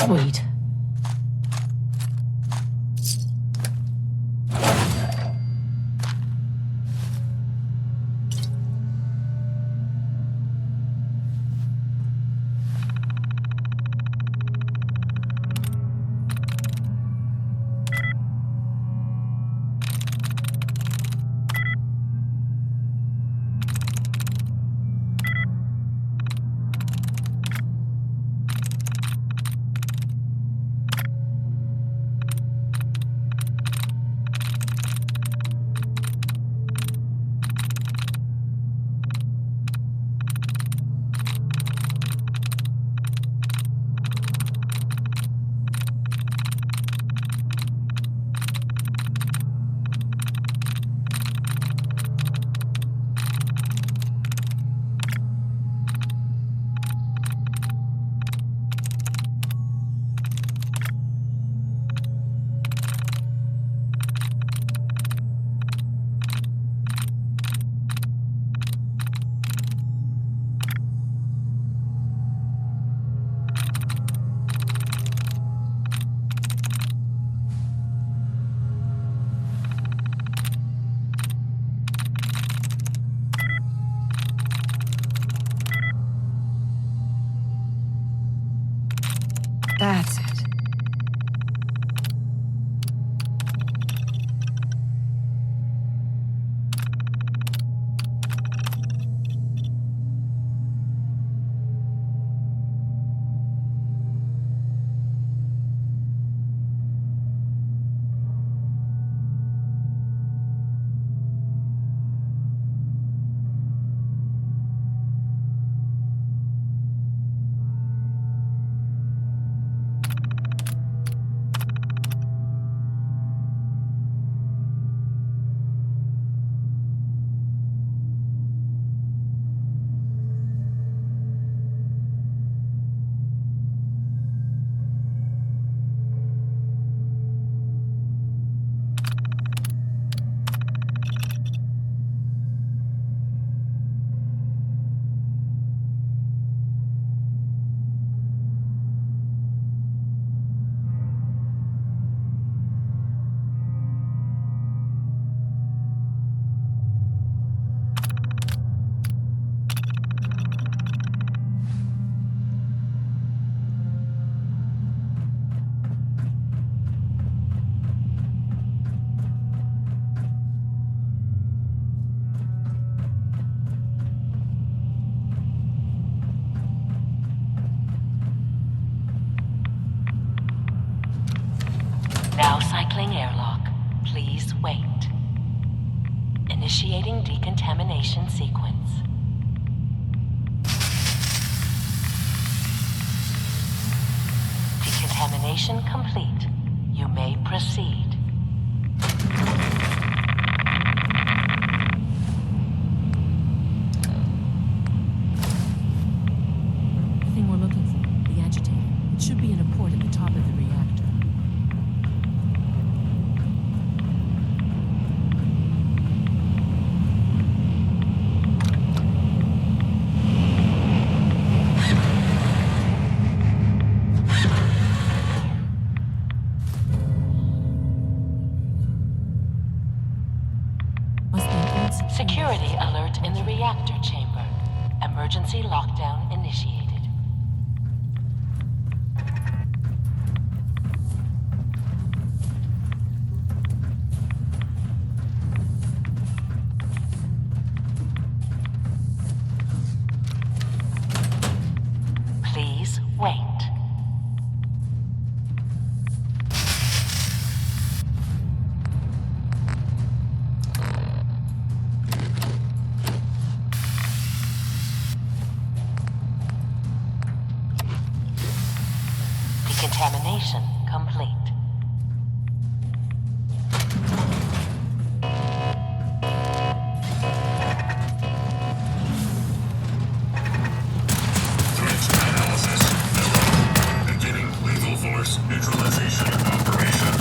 Sweet. That's it. Now cycling airlock. Please wait. Initiating decontamination sequence. Decontamination complete. You may proceed. The thing we're looking for, the agitator. It should be in a port at the top of the reactor. Security alert in the reactor chamber. Emergency lockdown initiated. Please wait. Decontamination complete. Threat analysis. Beginning lethal force neutralization operation.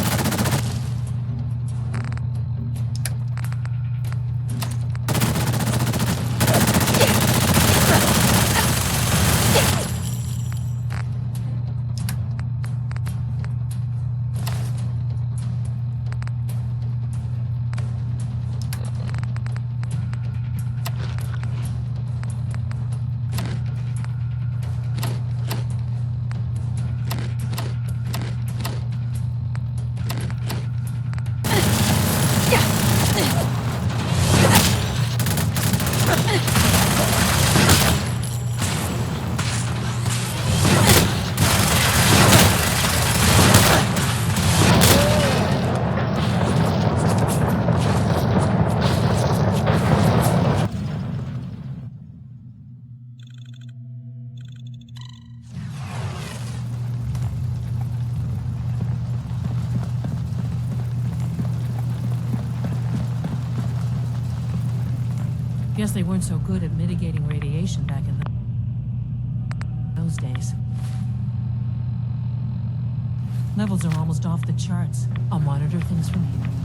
Guess they weren't so good at mitigating radiation back in those days. Levels are almost off the charts. I'll monitor things from here.